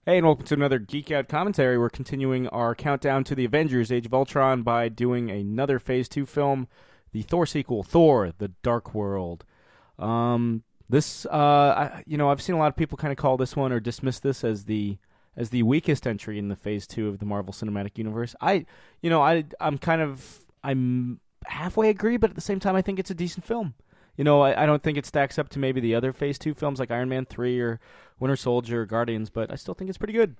Hey, and welcome to another Geek Out commentary. We're continuing our countdown to the Avengers: Age of Ultron by doing another Phase 2 film, the Thor sequel, Thor: The Dark World. I've seen a lot of people kind of call this one or dismiss this as the weakest entry in the Phase 2 of the Marvel Cinematic Universe. I'm halfway agree, but at the same time, I think it's a decent film. I don't think it stacks up to maybe the other Phase 2 films like Iron Man 3 or Winter Soldier or Guardians, but I still think it's pretty good.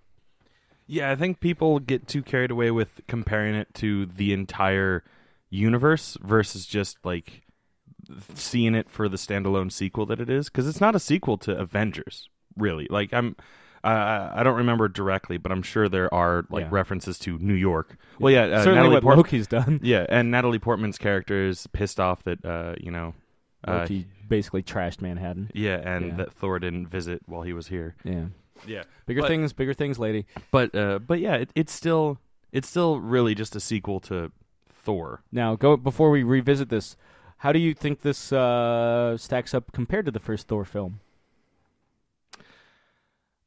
Yeah, I think people get too carried away with comparing it to the entire universe versus just like seeing it for the standalone sequel that it is, because it's not a sequel to Avengers, really. I don't remember directly, but I'm sure there are references to New York. Well, yeah, Certainly what Loki's done. Yeah, and Natalie Portman's character is pissed off that Loki basically trashed Manhattan. Yeah, and that Thor didn't visit while he was here. Yeah. Yeah, Bigger things, lady. But yeah, it's still really just a sequel to Thor. Now, before we revisit this, how do you think this stacks up compared to the first Thor film?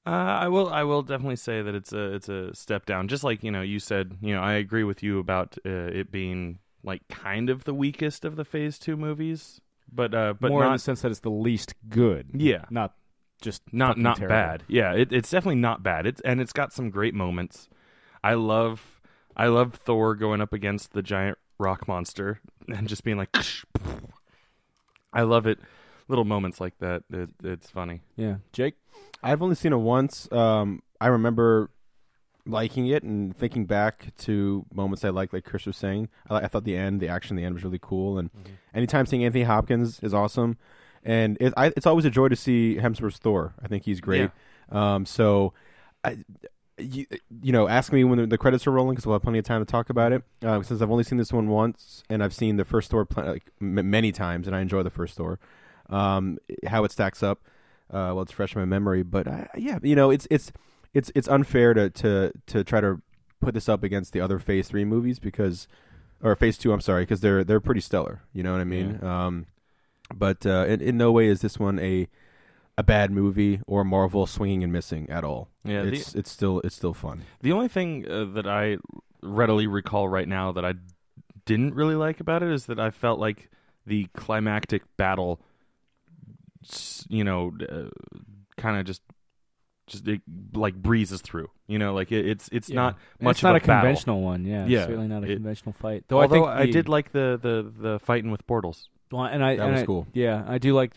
I will definitely say that it's a step down. Just like you said, I agree with you about it being like kind of the weakest of the Phase 2 movies, but more not, in the sense that it's the least good. Yeah, not just not terrible. bad. Yeah, it's definitely not bad. It's got some great moments. I love Thor going up against the giant rock monster and just being like, I love it. Little moments like that. It's funny. Yeah, Jake. I've only seen it once. I remember liking it and thinking back to moments I liked, like Chris was saying. I thought the action, the end was really cool. And anytime seeing Anthony Hopkins is awesome. And it's always a joy to see Hemsworth's Thor. I think he's great. Yeah. Ask me when the credits are rolling because we'll have plenty of time to talk about it. Since I've only seen this one once, and I've seen the first Thor many times, and I enjoy the first Thor. How it stacks up, it's fresh in my memory. But it's unfair to try to put this up against the other Phase 3 movies or Phase 2. I'm sorry, because they're pretty stellar. You know what I mean? Yeah. But in no way is this one a bad movie or Marvel swinging and missing at all. Yeah, it's still fun. The only thing that I readily recall right now that I didn't really like about it is that I felt like the climactic battle, kind of just it, like breezes through. It's not much. It's not of a battle. conventional one. Yeah, Yeah, it's really not a conventional fight. Although I did like the fighting with portals. Well, that was cool. Yeah, I do like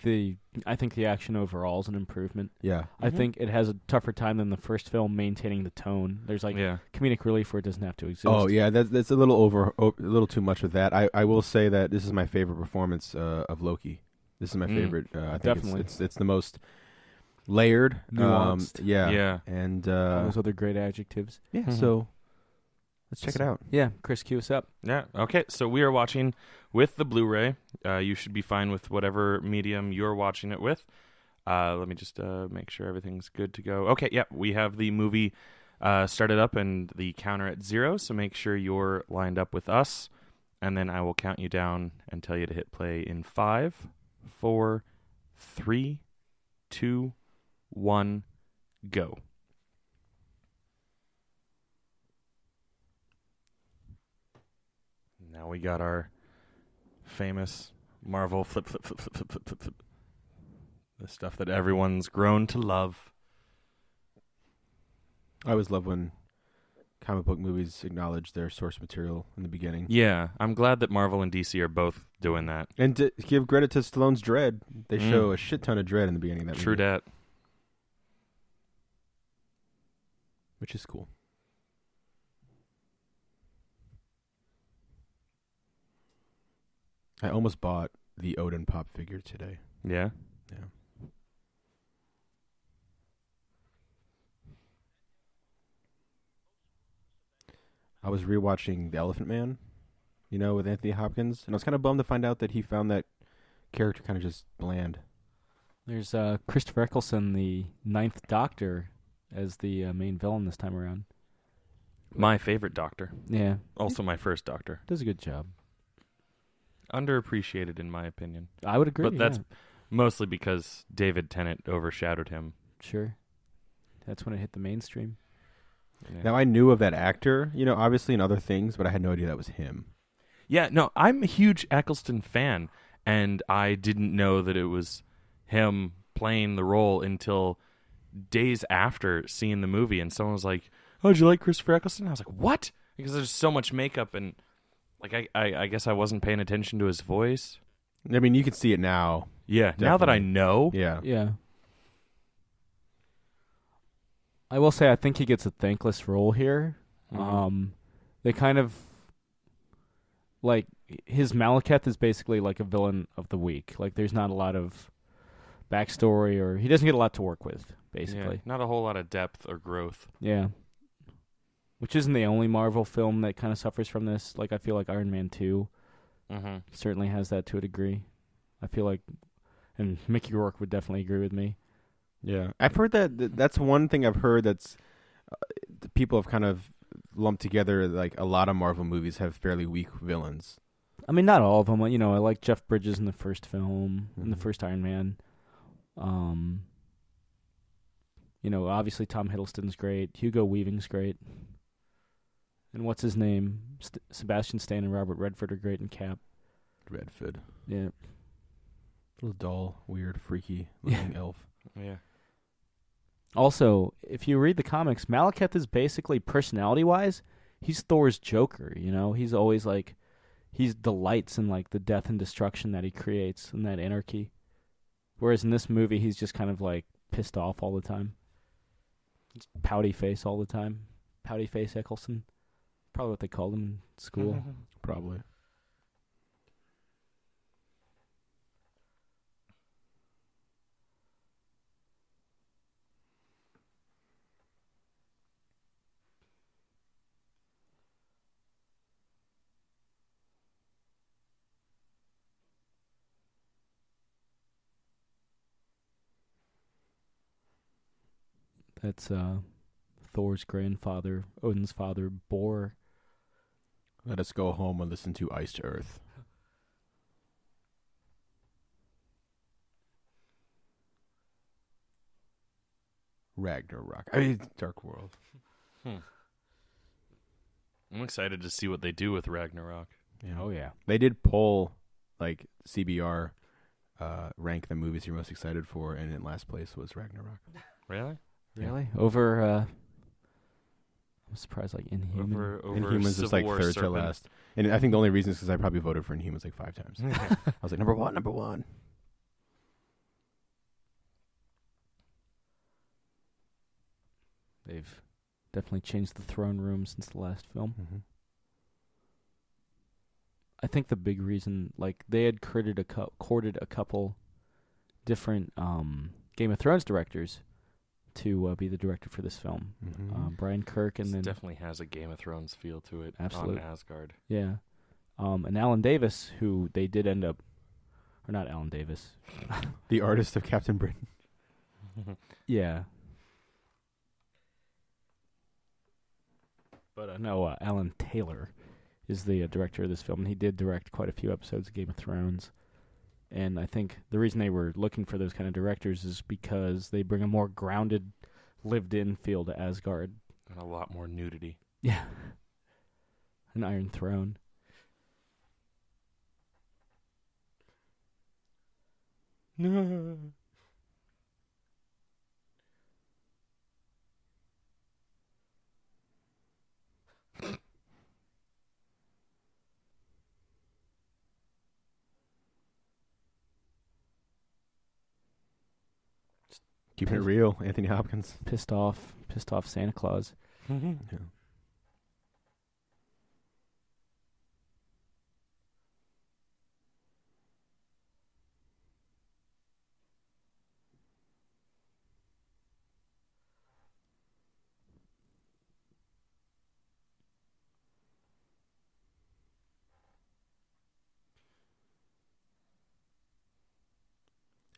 I think the action overall is an improvement. Yeah. I think it has a tougher time than the first film maintaining the tone. There's comedic relief where it doesn't have to exist. Oh yeah, that's a little too much with that. I will say that this is my favorite performance of Loki. This is my favorite. I think definitely. It's the most layered, nuanced. Yeah. And all those other great adjectives. Yeah. Mm-hmm. So let's check it out. Yeah, Chris, cue us up. Yeah. Okay. So we are watching with the Blu-ray. You should be fine with whatever medium you're watching it with. Let me just make sure everything's good to go. Okay. Yeah. We have the movie started up and the counter at 0. So make sure you're lined up with us, and then I will count you down and tell you to hit play in 5, 4, 3, 2, 1, go. Now we got our famous Marvel flip. The stuff that everyone's grown to love. I always love when comic book movies acknowledge their source material in the beginning. Yeah, I'm glad that Marvel and DC are both doing that. And to give credit to Stallone's Dredd, they show a shit ton of Dredd in the beginning of that movie. True dat. Which is cool. I almost bought the Odin pop figure today. Yeah? Yeah. I was rewatching The Elephant Man, with Anthony Hopkins, and I was kind of bummed to find out that he found that character kind of just bland. There's Christopher Eccleston, the Ninth Doctor, as the main villain this time around. My favorite Doctor. Yeah. Also my first Doctor. Does a good job. Underappreciated in my opinion. I would agree. But that's mostly because David Tennant overshadowed him. Sure. That's when it hit the mainstream. Yeah. Now, I knew of that actor, obviously in other things, but I had no idea that was him. Yeah, no, I'm a huge Eccleston fan, and I didn't know that it was him playing the role until days after seeing the movie, and someone was like, "Oh, did you like Christopher Eccleston?" I was like, "What?" Because there's so much makeup, and like I guess I wasn't paying attention to his voice. I mean, you can see it now. Yeah, now that I Definitely. know, Yeah. Yeah. I will say I think he gets a thankless role here. Mhm. They kind of like his Malekith is basically like a villain of the week. Like there's not a lot of backstory, or he doesn't get a lot to work with, basically. Yeah, not a whole lot of depth or growth. Yeah. Which isn't the only Marvel film that kind of suffers from this. Like I feel like Iron Man 2 Mm-hmm. certainly has that to a degree. I feel like, and Mickey Rourke would definitely agree with me. Yeah. I've heard that's one thing I've heard that's people have kind of lumped together. Like a lot of Marvel movies have fairly weak villains. I mean, not all of them. You know, I like Jeff Bridges in the first film, in the Mhm. first Iron Man. You know, obviously Tom Hiddleston's great. Hugo Weaving's great. And what's his name? Sebastian Stan and Robert Redford are great in Cap. Redford. Yeah. Little dull, weird, freaky looking elf. Yeah. Also, if you read the comics, Malekith is basically, personality-wise, he's Thor's Joker, you know? He's always like, he delights in like the death and destruction that he creates and that anarchy. Whereas in this movie, he's just kind of like pissed off all the time. Just pouty face all the time. Pouty face Eccleston. Probably what they called him in school. Probably. That's Thor's grandfather, Odin's father, Bor. Let us go home and listen to Iced Earth. Ragnarok. I mean, Dark World. I'm excited to see what they do with Ragnarok. Yeah. Oh, yeah. They did poll, like, CBR, rank the movies you're most excited for, and in last place was Ragnarok. Really? Really? Over, I'm surprised, like, Inhuman. Over Inhumans is Civil like War third Serpent. to last. And I think the only reason is because I probably voted for Inhumans like 5 times. I was like, number one. They've definitely changed the throne room since the last film. Mm-hmm. I think the big reason, like, they had courted a couple different Game of Thrones directors to be the director for this film. Mm-hmm. Brian Kirk and This then definitely has a Game of Thrones feel to it. Absolute. On Asgard. yeah, and Alan Davis, who they did end up, or not Alan Davis, The artist of Captain Britain. yeah, but no, Alan Taylor is the director of this film, and he did direct quite a few episodes of Game of Thrones. And I think the reason they were looking for those kind of directors is because they bring a more grounded, lived-in feel to Asgard. And a lot more nudity. Yeah. An Iron Throne. No. Keeping it real, Anthony Hopkins. Pissed off Santa Claus. Yeah.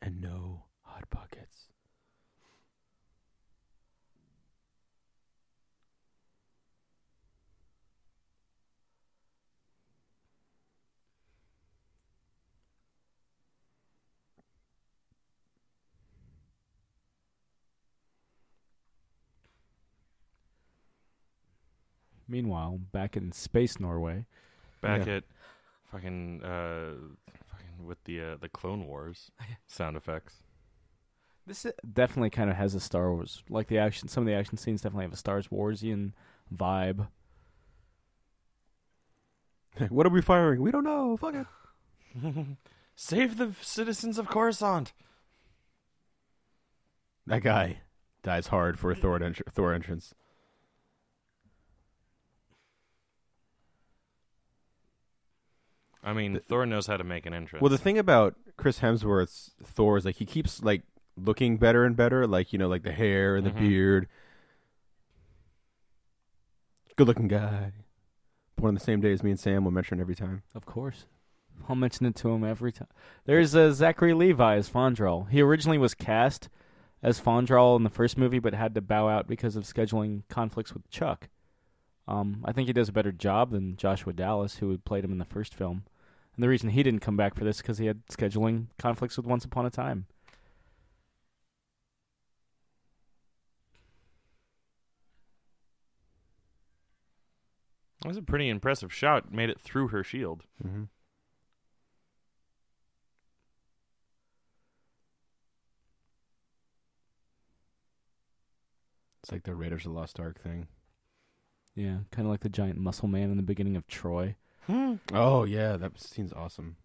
And no Hot Pockets. Meanwhile, back in space Norway. Back at fucking with the Clone Wars sound effects. This definitely kind of has a Star Wars, like the action. Some of the action scenes definitely have a Star Warsian vibe. What are we firing? We don't know. Fuck it. Save the citizens of Coruscant. That guy dies hard for a Thor entrance. I mean, Thor knows how to make an entrance. Well, the thing about Chris Hemsworth's Thor is like he keeps like looking better and better, like like the hair and the beard. Good looking guy. Born on the same day as me and Sam. We'll mention it every time. Of course. I'll mention it to him every time. There's Zachary Levi as Fondral. He originally was cast as Fondral in the first movie, but had to bow out because of scheduling conflicts with Chuck. I think he does a better job than Joshua Dallas, who had played him in the first film. And the reason he didn't come back for this is because he had scheduling conflicts with Once Upon a Time. That was a pretty impressive shot. Made it through her shield. Mm-hmm. It's like the Raiders of the Lost Ark thing. Yeah, kind of like the giant muscle man in the beginning of Troy. Oh, yeah. That scene's awesome.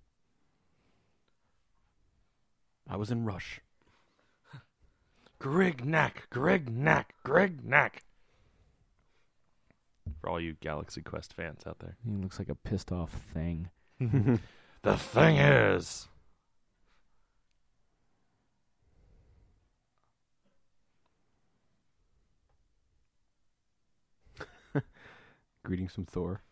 I was in Rush. Grignac. For all you Galaxy Quest fans out there. He looks like a pissed off thing. The thing is... Greetings from Thor.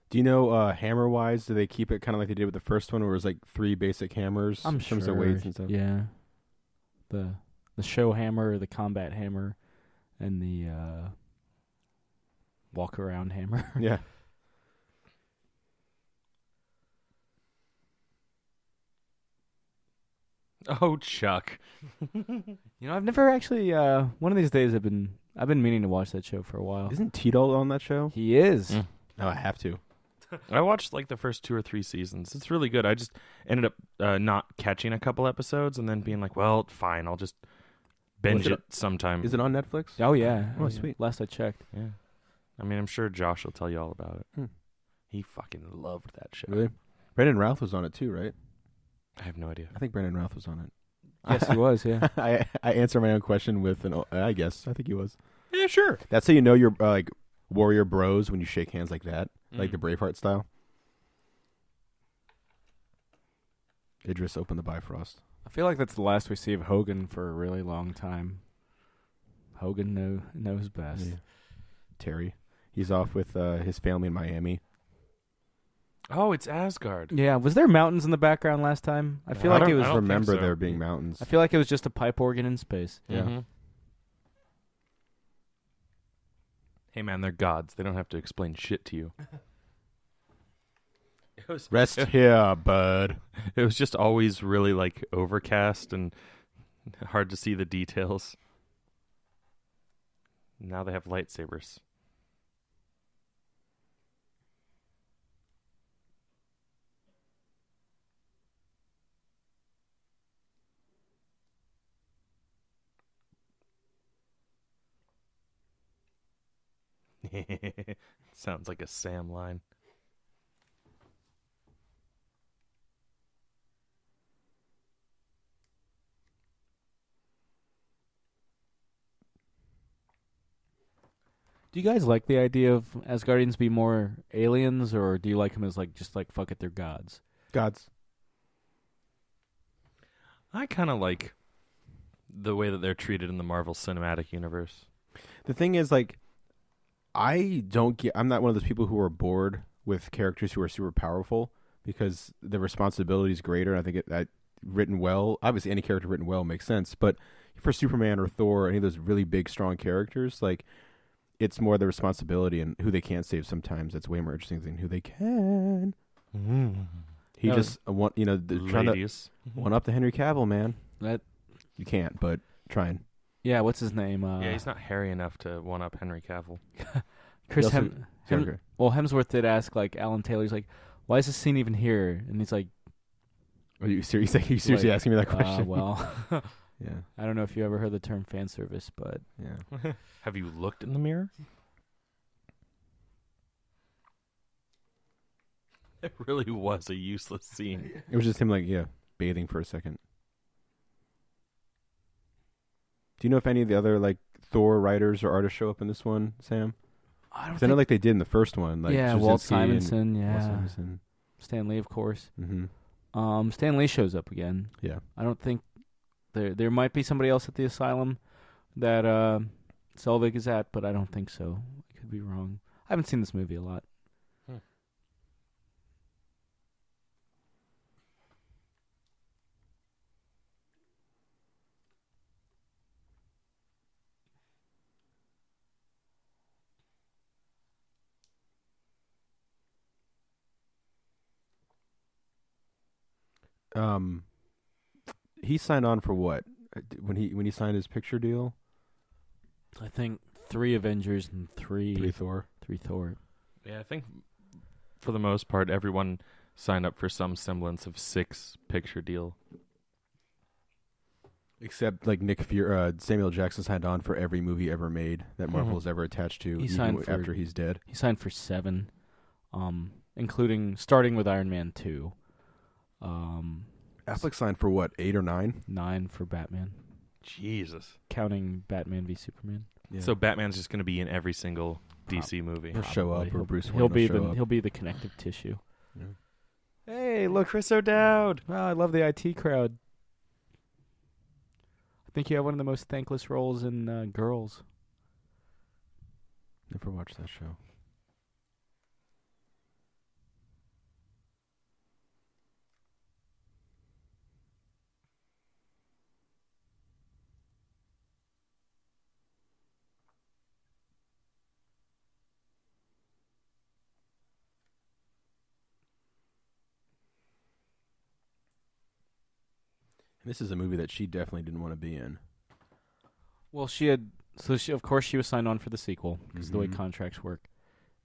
Do you know, hammer-wise, do they keep it kind of like they did with the first one, where it was like 3 basic hammers I'm in terms sure. of weights and stuff? Yeah. The show hammer, the combat hammer, and the walk-around hammer. Yeah. Oh, Chuck. I've never actually. One of these days, I've been meaning to watch that show for a while. Isn't Tito on that show? He is. No, I have to. I watched like the first 2 or 3 seasons. It's really good. I just ended up not catching a couple episodes and then being like, well, fine, I'll just binge it sometime. Is it on Netflix? Oh yeah. Oh, sweet. Last I checked. Yeah. I mean, I'm sure Josh will tell you all about it. Hmm. He fucking loved that show. Really? Brandon Routh was on it too, right? I have no idea. I think Brandon Routh was on it. Yes, he was. Yeah. I answer my own question with an. I guess I think he was. Yeah, sure. That's how you know you're like warrior bros when you shake hands like that, like the Braveheart style. Idris opened the Bifrost. I feel like that's the last we see of Hogan for a really long time. Hogan knows best. Yeah. Terry, he's off with his family in Miami. Oh, it's Asgard. Yeah. Was there mountains in the background last time? I feel I like don't it was. remember so. there being mountains. I feel like it was just a pipe organ in space. Yeah. Mm-hmm. Hey, man, they're gods. They don't have to explain shit to you. Rest here, bud. It was just always really like overcast and hard to see the details. Now they have lightsabers. Sounds like a Sam line. Do you guys like the idea of Asgardians be more aliens, or do you like them as like just like fuck it, they're gods? Gods. I kind of like the way that they're treated in the Marvel Cinematic Universe. The thing is, like, I'm not one of those people who are bored with characters who are super powerful because the responsibility is greater. And I think that written well, obviously any character written well makes sense. But for Superman or Thor, any of those really big, strong characters, like, it's more the responsibility and who they can't save sometimes. That's way more interesting than who they can. He No. just trying to Ladies. one up to Henry Cavill, man. That You can't, but trying. yeah. What's his name? Yeah, he's not hairy enough to one up Henry Cavill. Chris He also- Well, Hemsworth did ask like Alan Taylor. He's like, "Why is this scene even here?" And he's like, Are you serious? Are you seriously like, asking me that question? Well, Yeah. I don't know if you ever heard the term fan service, but Yeah. Have you looked in the mirror? It really was a useless scene. It was just him, bathing for a second. Do you know if any of the other Thor writers or artists show up in this one, Sam? I don't 'Cause I know they did in the first one. yeah, Walt Straczynski and Simonson, Walt yeah, Simonson. Stan Lee, of course. Mm-hmm. Stan Lee shows up again. Yeah. I don't think there might be somebody else at the asylum that Selvig is at, but I don't think so. I could be wrong. I haven't seen this movie a lot. He signed on for what? When he signed his picture deal? I think 3 Avengers and 3 Thor. Thor. Yeah, I think for the most part, everyone signed up for some semblance of 6-picture deal. Except Nick Fury, Samuel Jackson signed on for every movie ever made that Marvel's ever attached to, He even signed for- after he's dead. He signed for 7, including starting with Iron Man 2. Affleck signed for what, 8 or 9? 9 for Batman, Jesus. counting Batman v Superman. Yeah. So Batman's just going to be in every single DC movie. He'll show up, Probably. or Bruce Wayne He'll will be show up. he'll be the connective tissue. Yeah. Hey, look, Chris O'Dowd. Wow, I love the IT crowd. I think you have one of the most thankless roles in Girls. Never watched that show. This is a movie that she definitely didn't want to be in. Well, of course she was signed on for the sequel because the way Mhm. contracts work.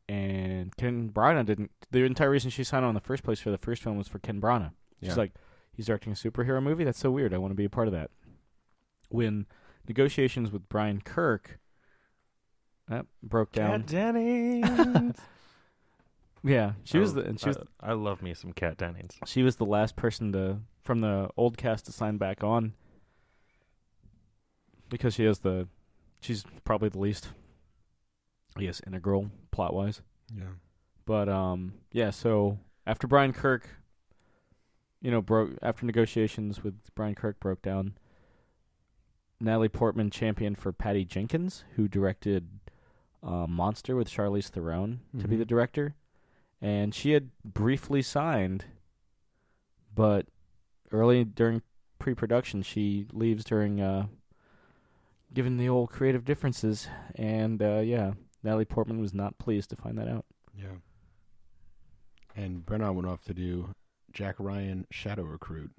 And Ken Branagh didn't. The entire reason she signed on in the first place for the first film was for Ken Branagh. She's Yeah. like, he's directing a superhero movie? That's so weird. I want to be a part of that. When negotiations with Brian Kirk broke down. Kat Dennings. Yeah, she was I love me some Kat Dennings. she was the last person from the old cast to sign back on because she's probably the least, I guess, integral plot wise. Yeah. But yeah. So after Brian Kirk, after negotiations with Brian Kirk broke down, Natalie Portman championed for Patty Jenkins, who directed Monster with Charlize Theron, to be Mhm. the director, and she had briefly signed, but early during pre-production, she leaves during given the old creative differences, and Natalie Portman was not pleased to find that out. Yeah. And Brennan went off to do Jack Ryan Shadow Recruit.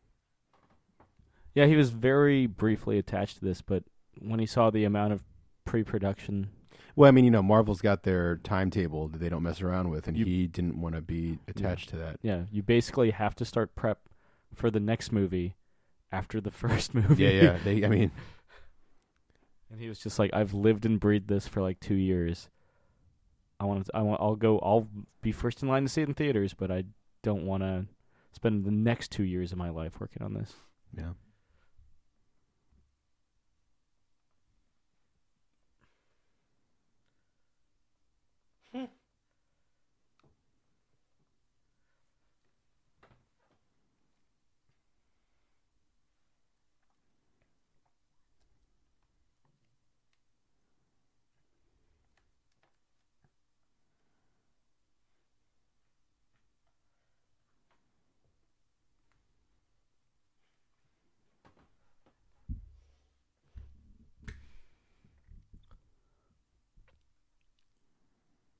Yeah, he was very briefly attached to this, but when he saw the amount of pre-production, Well, I mean, Marvel's got their timetable that they don't mess around with, and You- he didn't want to be attached to that. yeah, you basically have to start prep for the next movie after the first movie. Yeah. And he was just like, I've lived and breathed this for like 2 years. I'll be first in line to see it in theaters, but I don't want to spend the next 2 years of my life working on this. Yeah.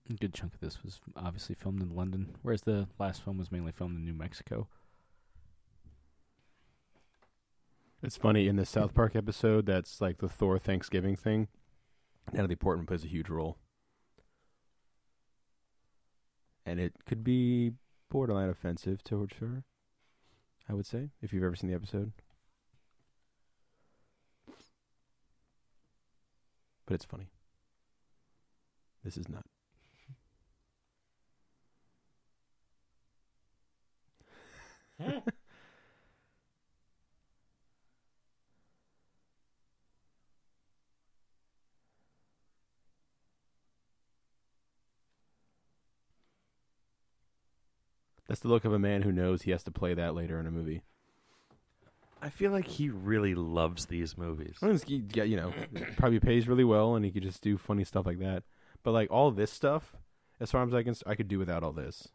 A good chunk of this was obviously filmed in London, whereas the last film was mainly filmed in New Mexico. It's funny, in the South Park episode that's like the Thor Thanksgiving thing, Natalie Portman plays a huge role. And it could be borderline offensive towards her, I would say, if you've ever seen the episode. But it's funny. This is not. That's the look of a man who knows he has to play that later in a movie. I feel like he really loves these movies. Probably pays really well, and he could just do funny stuff like that. But like all this stuff, as far as I could do without all this.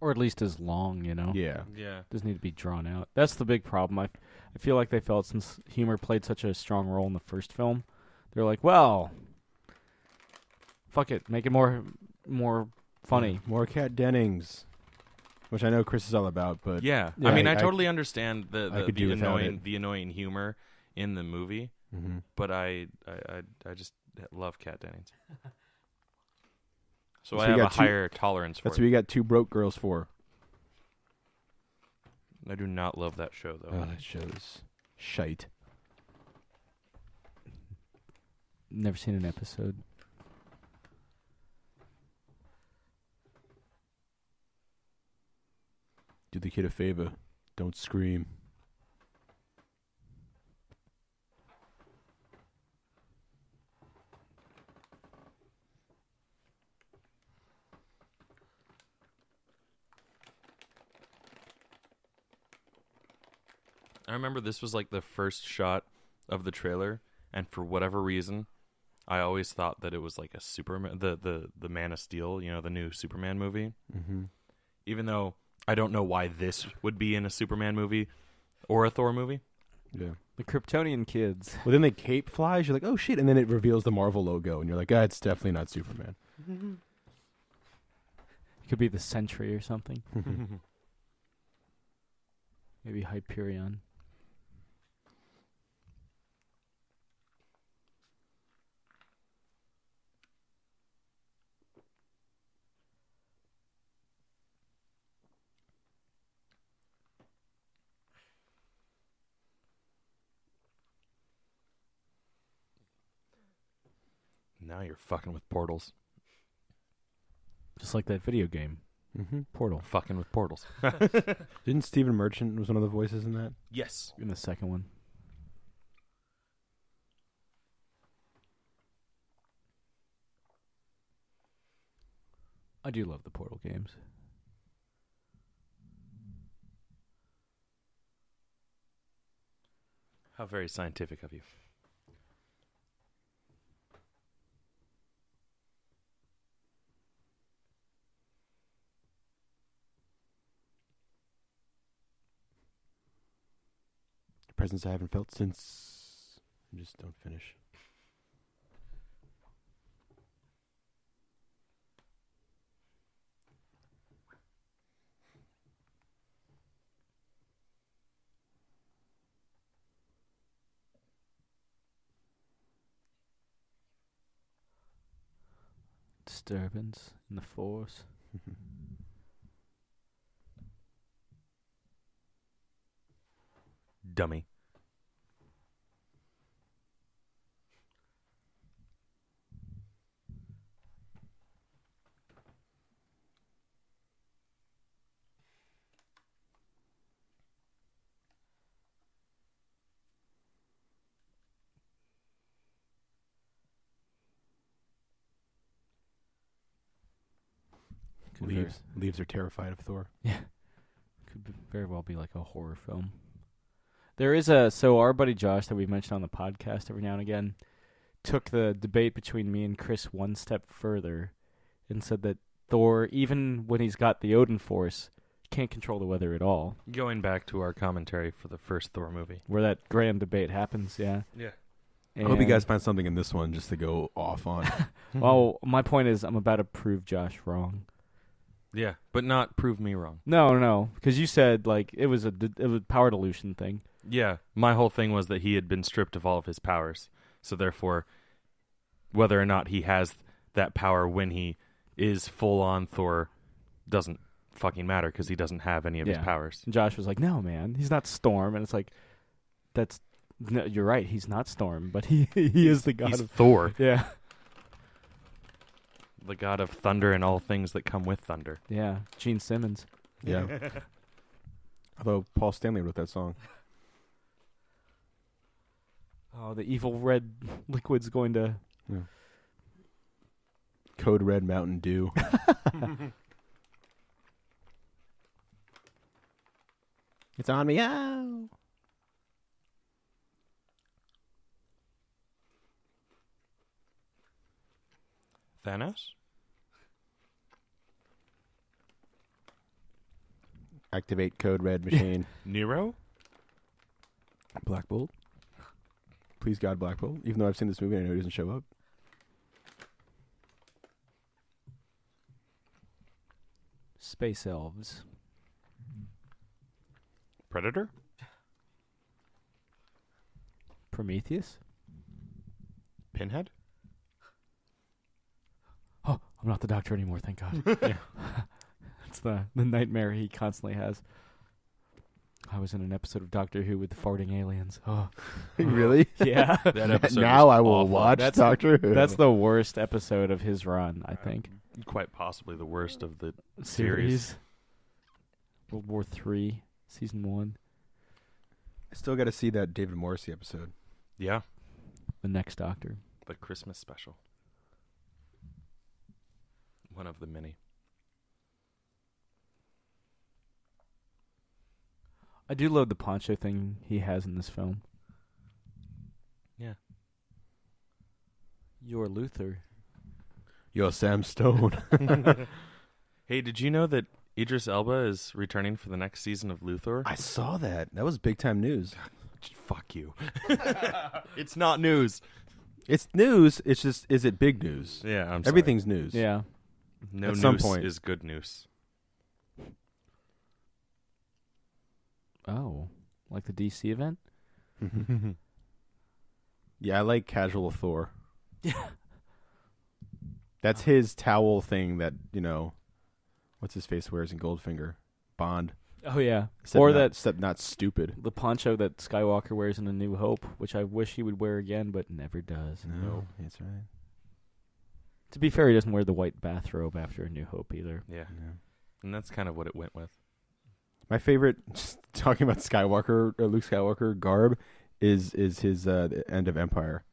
Or at least as long, Yeah. Yeah. Doesn't need to be drawn out. That's the big problem. I feel like they felt since humor played such a strong role in the first film, they're like, well, fuck it, make it more funny. More Kat Dennings, which I know Chris is all about, but Yeah. Yeah, I mean, I I totally understand I the could do without it. annoying humor in the movie, but I just love Kat Dennings. So So I you have a got two- higher tolerance for that's it. what we got two broke girls for. I do not love that show, though. Oh, that show's shite. Never seen an episode. Do the kid a favor. Don't scream. I remember this was like the first shot of the trailer, and for whatever reason, I always thought that it was like a Superman, the Man of Steel, the new Superman movie. Mm-hmm. Even though I don't know why this would be in a Superman movie or a Thor movie. Yeah. The Kryptonian kids. Well, then the cape flies. You're like, oh shit, and then it reveals the Marvel logo, and you're like, it's definitely not Superman. It could be the Sentry or something. Maybe Hyperion. Now you're fucking with portals. Just like that video game, Portal. Fucking with portals. Didn't Stephen Merchant was one of the voices in that? Yes. In the second one. I do love the Portal games. How very scientific of you. Presence I haven't felt since. Just don't finish. Disturbance in the Force. Dummy. Could Leaves are terrified of Thor. very well be like a horror film. There is so our buddy Josh that we mentioned on the podcast every now and again took the debate between me and Chris one step further and said that Thor, even when he's got the Odin Force, can't control the weather at all. Going back to our commentary for the first Thor movie. Where that grand debate happens, yeah. Yeah. I hope you guys find something in this one just to go off on. Well, my point is I'm about to prove Josh wrong. Yeah, but not prove me wrong. No, because you said like it was a power dilution thing. Yeah, my whole thing was that he had been stripped of all of his powers. So therefore, whether or not he has that power when he is full-on Thor doesn't fucking matter because he doesn't have any of his powers. And Josh was like, "No, man, he's not Storm," and it's like, no, you're right, he's not Storm, but he is the god He's of Thor, yeah, the god of thunder and all things that come with thunder. yeah. Gene Simmons. Yeah. Although Paul Stanley wrote that song. Oh, the evil red liquid's going to. Yeah. Code Red Mountain Dew. It's on me. Ow. Thanos? Activate Code Red machine. Nero? Black Bolt. Please God, Black Bolt. Even though I've seen this movie, I know he doesn't show up. Space elves. Predator? Prometheus. Pinhead? Oh, I'm not the Doctor anymore, thank God. Yeah. It's the nightmare he constantly has. I was in an episode of Doctor Who with farting aliens. Oh, Really? yeah. That episode Now was I will awful. watch That's- Doctor Who. That's the worst episode of his run, I think. Quite possibly the worst of the Series. World War III, season 1. I still got to see that David Morrissey episode. Yeah, The Next Doctor. the Christmas special. One of the many. I do love the poncho thing he has in this film. Yeah. You're Luther. Yo, Sam Stone. Hey, did you know that Idris Elba is returning for the next season of Luthor? I saw that. That was big time news. Fuck you. It's not news. It's news. It's just, is it big news? Yeah, I'm sorry. Everything's news. Yeah. No At news some point. is good news. Oh, like the DC event? Yeah, I like casual Thor. Yeah. That's his towel thing that, what's his face wears in Goldfinger? Bond. Oh, yeah. Except Or not, that except not stupid. the poncho that Skywalker wears in A New Hope, which I wish he would wear again, but never does. No, that's right. To be fair, he doesn't wear the white bathrobe after A New Hope either. Yeah. Yeah. And that's kind of what it went with. My favorite, just talking about Skywalker, Luke Skywalker garb, is his the end of Empire,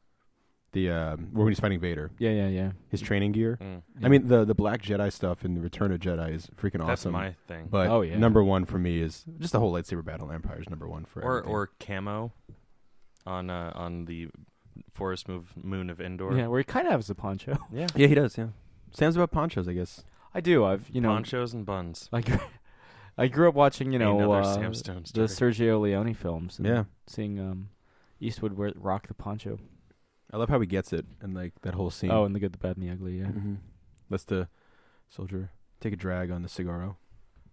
when he's fighting Vader. Yeah. His training gear. Mm. I mean, the Black Jedi stuff in the Return of Jedi is freaking That's awesome. my thing. But Oh, yeah. number one for me is just the whole lightsaber battle in Empire is number one for everything. Or camo on the forest moon of Endor. Yeah, where he kind of has a poncho. Yeah. Yeah, he does. Yeah, Sam's about ponchos, I guess. I do. I've, Ponchos and buns. I grew up watching, Another Sam Stone the story. Sergio Leone films. And Yeah. Seeing Eastwood rock the poncho. I love how he gets it and like that whole scene. Oh, and the good, the bad, and the ugly, yeah. Mm-hmm. Lets the soldier take a drag on the cigarro.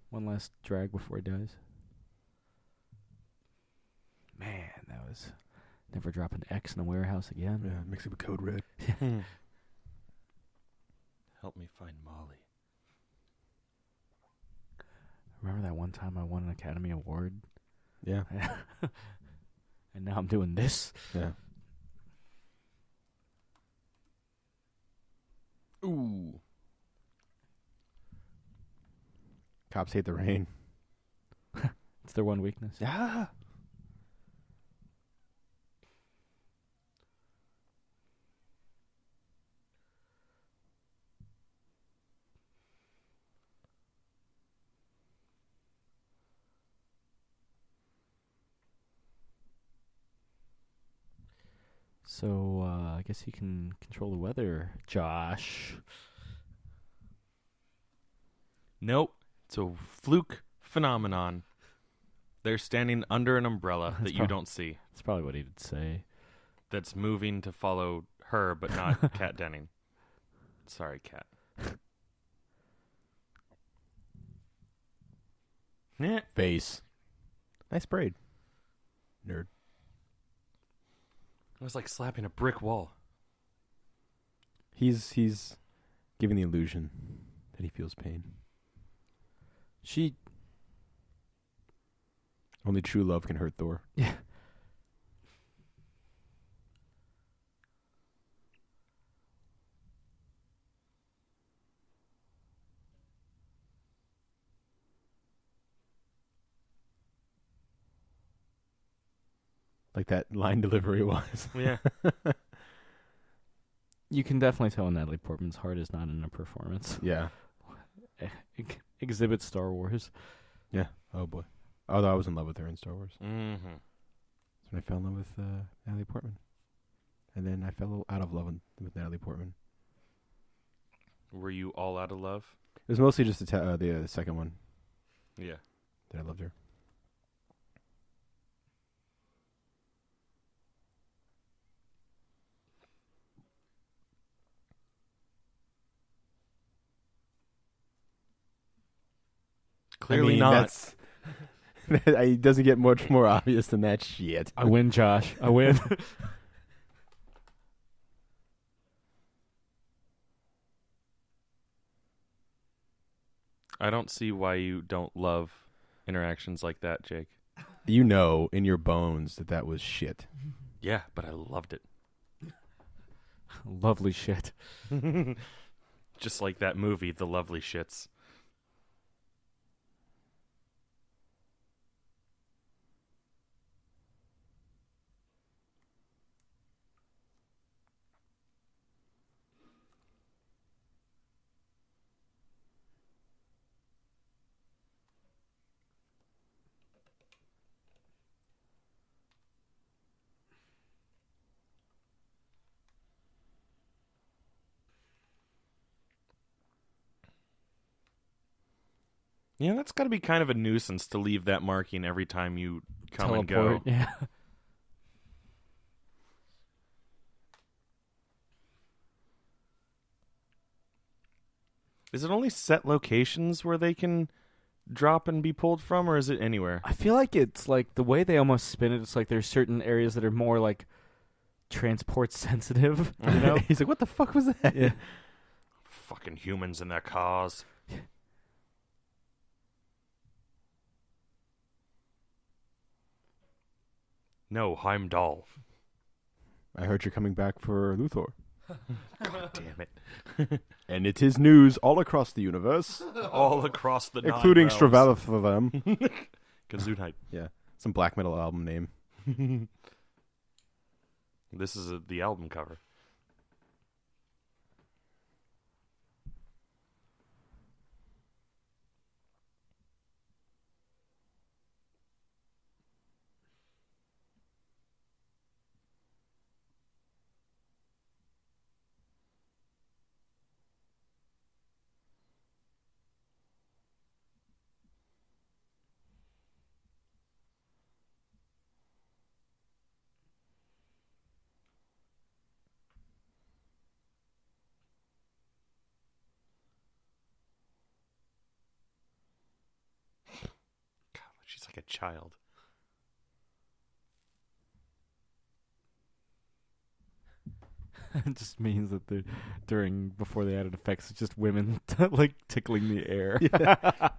One last drag before he dies. Man, that was... Never drop an X in a warehouse again. Yeah, mix it with Code Red. Help me find Molly. Remember that one time I won an Academy Award? Yeah, And now I'm doing this? yeah. Ooh. Cops hate the rain. It's their one weakness. Yeah. So, I guess he can control the weather, Josh. Nope. It's a fluke phenomenon. They're standing under an umbrella That's that you don't see. That's probably what he'd say. That's moving to follow her, but not Kat Denning. Sorry, Kat. Yeah. Face. Nice braid. Nerd. It was like slapping a brick wall. He's giving the illusion that he feels pain. She Only true love can hurt Thor. yeah. Like that line delivery was. Yeah. You can definitely tell when Natalie Portman's heart is not in a performance. Yeah. Exhibit Star Wars. Yeah. Oh boy. Although I was in love with her in Star Wars. Mm-hmm. That's when I fell in love with Natalie Portman. And then I fell out of love with Natalie Portman. Were you all out of love? It was mostly just the second one Yeah. that I loved her. Clearly I mean, not. It doesn't get much more obvious than that shit. I win, Josh. I win. I don't see why you don't love interactions like that, Jake. You know in your bones that was shit. Yeah, but I loved it. Lovely shit. Just like that movie, The Lovely Shits. Yeah, that's got to be kind of a nuisance to leave that marking every time you come and go. Teleport. Yeah. Is it only set locations where they can drop and be pulled from, or is it anywhere? I feel like it's like the way they almost spin it. It's like there's certain areas that are more like transport sensitive. You know? He's like, what the fuck was that? Yeah. Fucking humans in their cars. No, Heimdall. I heard you're coming back for Luthor. God damn it. And it is news all across the universe, All across the including nine realms. Stravalitham. Gesundheit. Yeah, some black metal album name. This is the album cover. God, she's like a child. It just means that before they added effects, it's just women like tickling the air. Yeah.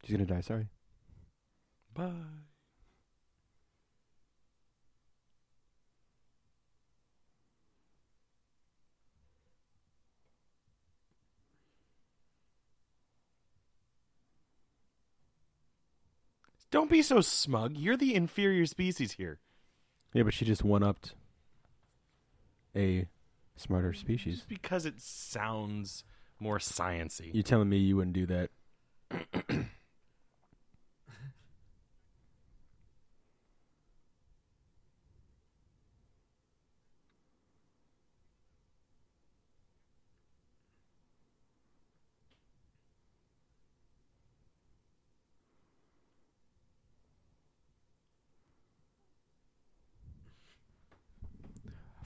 She's gonna die. Sorry. Bye. Don't be so smug. You're the inferior species here. Yeah, but she just one-upped a smarter species. Just because it sounds more science-y. You telling me you wouldn't do that?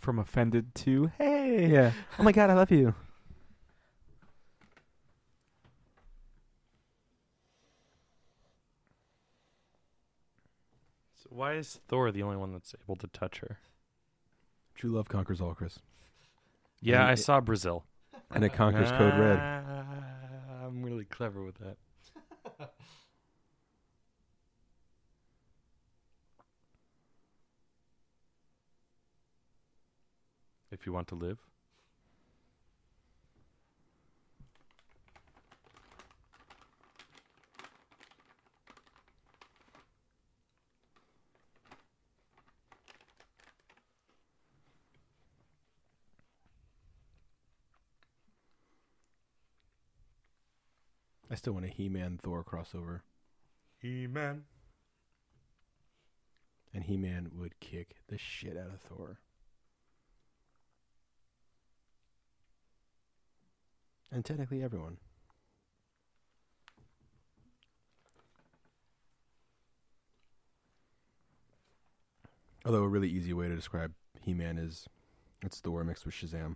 From offended to, hey. Yeah. Oh my God, I love you. So why is Thor the only one that's able to touch her? True love conquers all, Chris. Yeah, And I saw Brazil. And it conquers Code Red. I'm really clever with that. If you want to live. I still want a He-Man Thor crossover. He-Man. And He-Man would kick the shit out of Thor. And technically everyone. Although a really easy way to describe He-Man is it's Thor mixed with Shazam.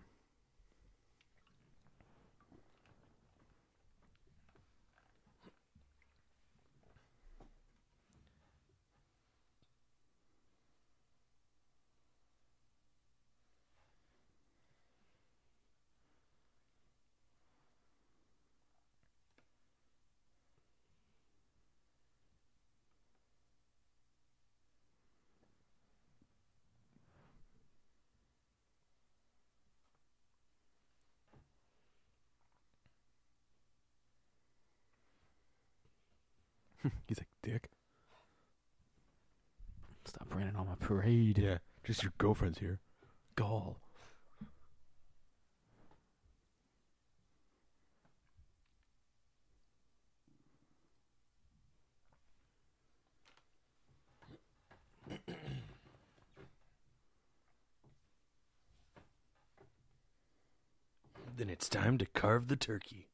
He's like, dick. Stop raining on my parade. Yeah, just your girlfriend's here. Gall. Then it's time to carve the turkey.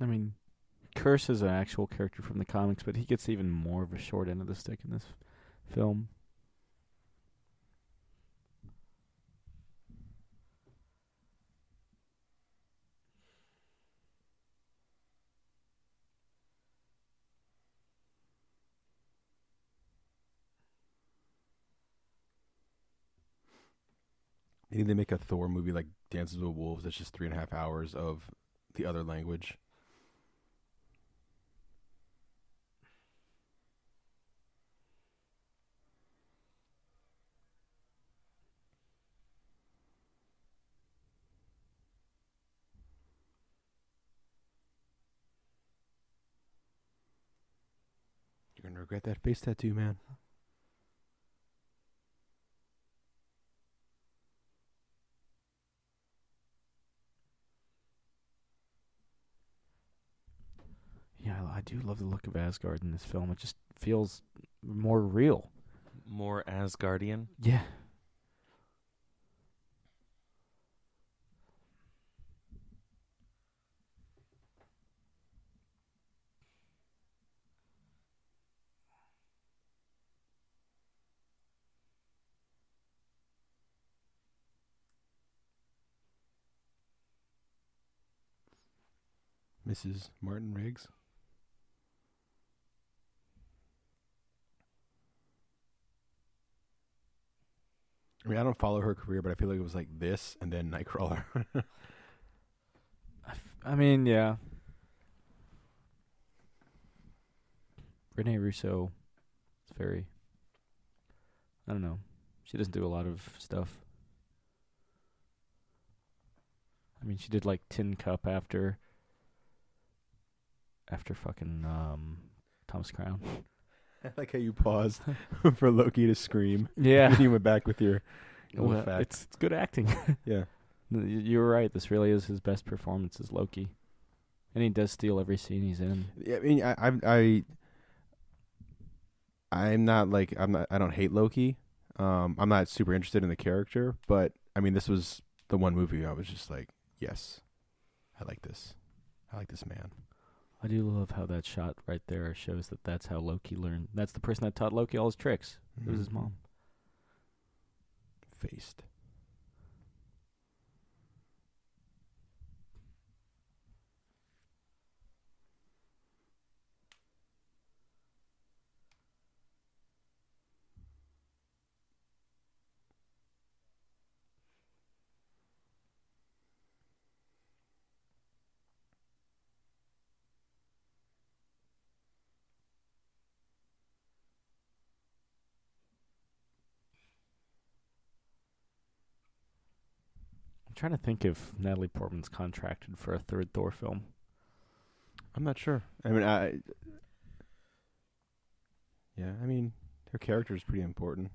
I mean, Curse is an actual character from the comics, but he gets even more of a short end of the stick in this film. They need to make a Thor movie like Dances with Wolves that's just 3.5 hours of the other language. You're gonna regret that face tattoo, man. Yeah, I do love the look of Asgard in this film. It just feels more real. More Asgardian. Yeah. Mrs. Martin Riggs. I mean, I don't follow her career, but I feel like it was like this and then Nightcrawler. I mean, yeah. Renee Russo is very, I don't know. She doesn't do a lot of stuff. I mean, she did like Tin Cup after fucking Thomas Crown. I like how you paused for Loki to scream. Yeah. And you went back with your Well, facts. it's good acting. Yeah. You were right. This really is his best performance as Loki. And he does steal every scene he's in. Yeah, I mean, I don't hate Loki. I'm not super interested in the character, but I mean, this was the one movie I was just like, yes, I like this. I like this man. I do love how that shot right there shows that that's how Loki learned. That's the person that taught Loki all his tricks. It was his mom. Faced. I'm trying to think if Natalie Portman's contracted for a third Thor film. I'm not sure. I mean, her character is pretty important.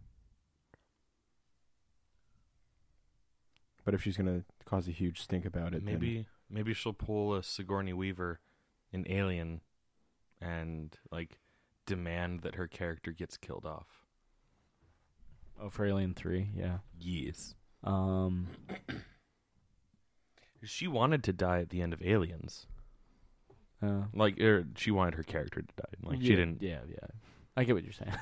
But if she's gonna cause a huge stink about it, maybe she'll pull a Sigourney Weaver in Alien, and like demand that her character gets killed off. Oh, for Alien 3, yeah. Yes. She wanted to die at the end of Aliens. She wanted her character to die. Like, she didn't. Yeah. I get what you're saying.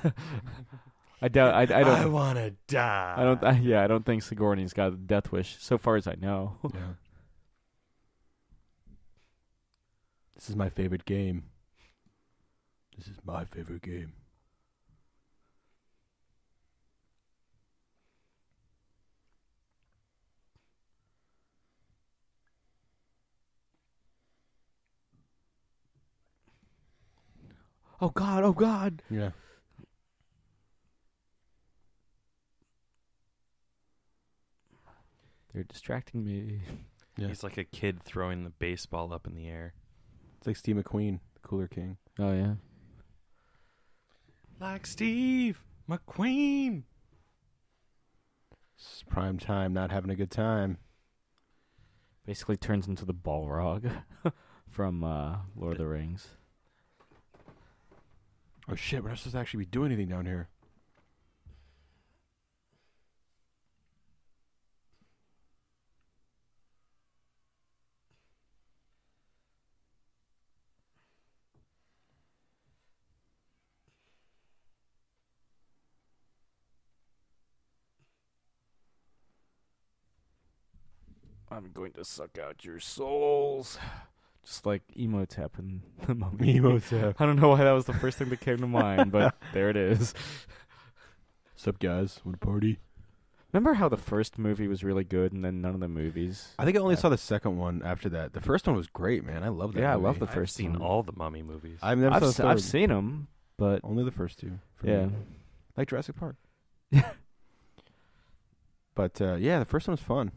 I doubt. I don't. I want to die. I don't think Sigourney's got a death wish, so far as I know. Yeah. This is my favorite game. Oh God. Yeah. They're distracting me. Yeah. He's like a kid throwing the baseball up in the air. It's like Steve McQueen, the Cooler King. Oh yeah. Like Steve McQueen. It's prime time, not having a good time. Basically turns into the Balrog from Lord of the Rings. Oh shit, we're not supposed to actually be doing anything down here. I'm going to suck out your souls. Just like Emotep in the Mummy. Emotep. I don't know why that was the first thing that came to mind, but there it is. Sup, guys? Want to party? Remember how the first movie was really good and then none of the movies? I think I only saw the second one after that. The first one was great, man. I love that movie. I love the I've first seen one. all the Mummy movies. I've never saw the third. I've seen them, but Only the first two. for yeah. me. Like Jurassic Park. But, the first one was fun.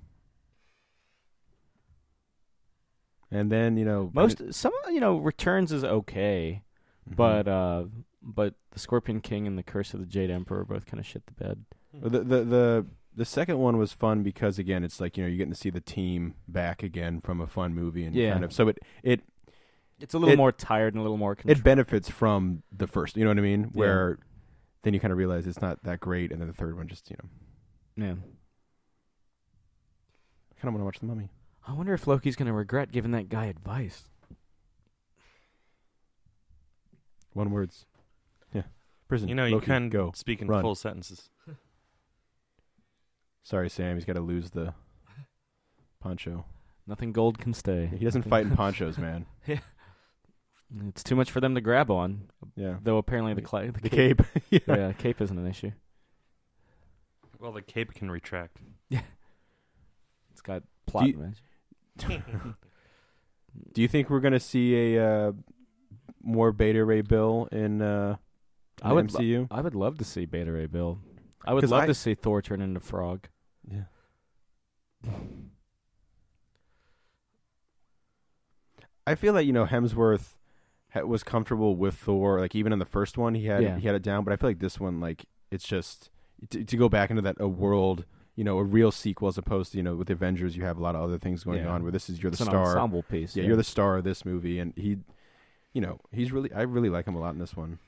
And then, Returns is okay, Mhm. but the Scorpion King and the Curse of the Jade Emperor both kind of shit the bed. The second one was fun because, again, it's like, you're getting to see the team back again from a fun movie, and kind of, so it's a little more tired and a little more controlled. it benefits from the first, you know what I mean? Where then you kind of realize it's not that great, and then the third one just, Yeah. I kind of want to watch The Mummy. I wonder if Loki's going to regret giving that guy advice. One words. Yeah. Prison. You Loki, can go. speak in Run. full sentences. Sorry, Sam. He's got to lose the poncho. Nothing gold can stay. He doesn't fight in ponchos, man. It's too much for them to grab on. Yeah. Though apparently the cape. yeah, cape isn't an issue. Well, the cape can retract. It's got plot. Do you think we're going to see a more Beta Ray Bill in the MCU? I would love to see Beta Ray Bill. I would love to see Thor turn into Frog. Yeah. I feel like, Hemsworth was comfortable with Thor. Like, even in the first one, he had it down. But I feel like this one, like, it's just to go back into a world, a real sequel, as opposed to, with Avengers, you have a lot of other things going on where you're the star. An ensemble piece. Yeah, you're the star of this movie, and he, I really like him a lot in this one.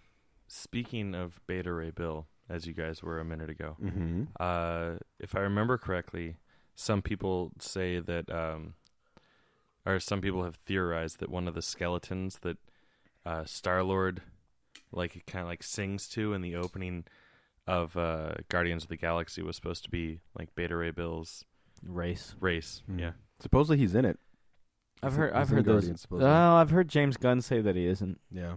Speaking of Beta Ray Bill, as you guys were a minute ago, Mm-hmm. if I remember correctly, some people say that, or some people have theorized that one of the skeletons that Star-Lord kind of like sings to in the opening of Guardians of the Galaxy was supposed to be like Beta Ray Bill's Race. Yeah. Supposedly he's in it. I've He's heard. in I've heard those. Guardians, supposedly. I've heard James Gunn say that he isn't, Yeah.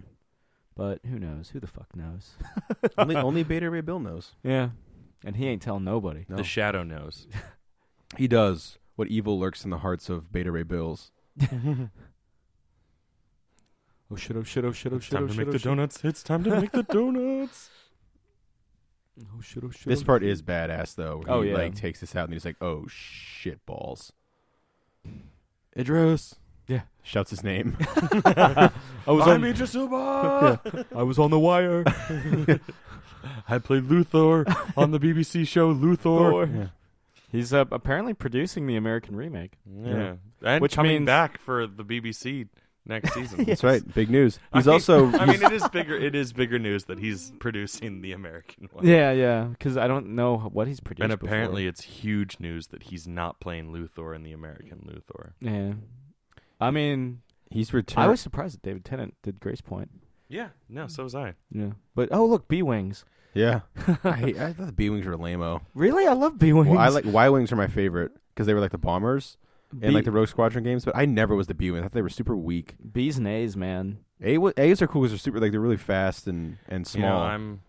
but who knows? Who the fuck knows? only Beta Ray Bill knows. Yeah, and he ain't telling nobody. No. The Shadow knows. He does what evil lurks in the hearts of Beta Ray Bills. Oh shit! Oh shit! Oh shit! Oh It's shit! time Oh to shit! make Oh the shit! donuts. It's time to make the donuts. Oh shit! Oh shit! This oh part shit. is badass though. Where Oh, he yeah. like takes this out and he's like, "Oh shit balls." Idris. Yeah. Shouts his name. I was I'm Idris Elba. I was on the wire. I played Luthor on the BBC show Luthor. Yeah. He's apparently producing the American remake. Yeah. And Which coming means- back for the BBC next season. That's right. Big news. He's I mean- also. I mean, it is bigger. It is bigger news that he's producing the American one. Yeah, yeah. Because I don't know what he's produced. And apparently, it's huge news that he's not playing Luthor in the American Luthor. before. Yeah. I mean, He's returned. I was surprised that David Tennant did Grace Point. Yeah. No, so was I. Yeah. But oh look, B Wings. Yeah. I thought the B wings were lame-o. Really, I love B Wings. Well, I like Y wings are my favorite because they were like the bombers in like the Rogue Squadron games. But I never was the B wing. I thought they were super weak. B's and A's, man. A's are cool because they're super like they're really fast and small. You know,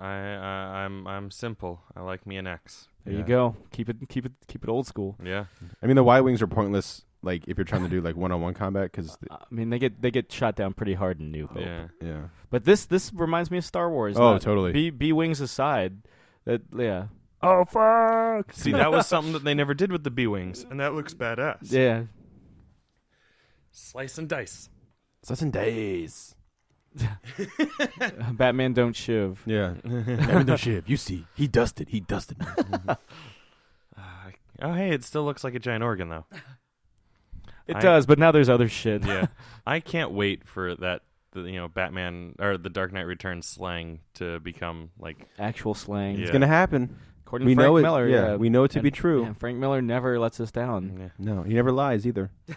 I'm simple. I like me an X. There Yeah. you go. Keep it old school. Yeah. I mean, the Y wings are pointless. Like if you're trying to do like one-on-one combat, because I mean, they get shot down pretty hard in New Hope. Yeah. yeah. But this reminds me of Star Wars. Oh, totally. B Wings aside, yeah. Oh fuck. See, that was something that they never did with the B wings, and that looks badass. Yeah. Slice and dice. Such days. Batman don't shiv. Yeah. Batman don't shiv. You see, he dusted. He dusted. Oh, hey, it still looks like a giant organ, though. It does, but now there's other shit. Yeah. I can't wait for that, Batman, or the Dark Knight Returns slang to become, like... Actual slang. It's Yeah. gonna happen. According We to Frank know it. Miller, yeah, we know it to be And- true. Yeah, Frank Miller never lets us down. Yeah. No, he never lies either. Yeah.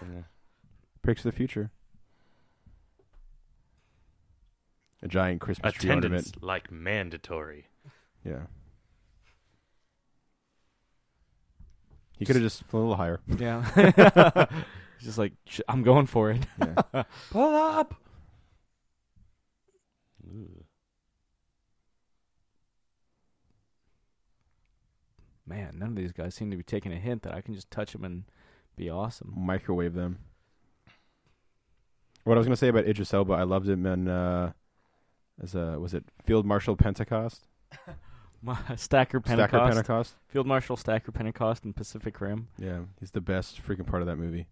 Predicts the future. A giant Christmas tree Attendance ornament. like mandatory. Yeah. He could have just flown a little higher. Yeah. It's just like, I'm going for it. Yeah. Pull up! Man, none of these guys seem to be taking a hint that I can just touch them and be awesome. Microwave them. What I was gonna say about Idris Elba, I loved him in was it Field Marshal Pentecost? Stacker Pentecost. Stacker Pentecost. Field Marshal Stacker Pentecost in Pacific Rim. Yeah, he's the best freaking part of that movie.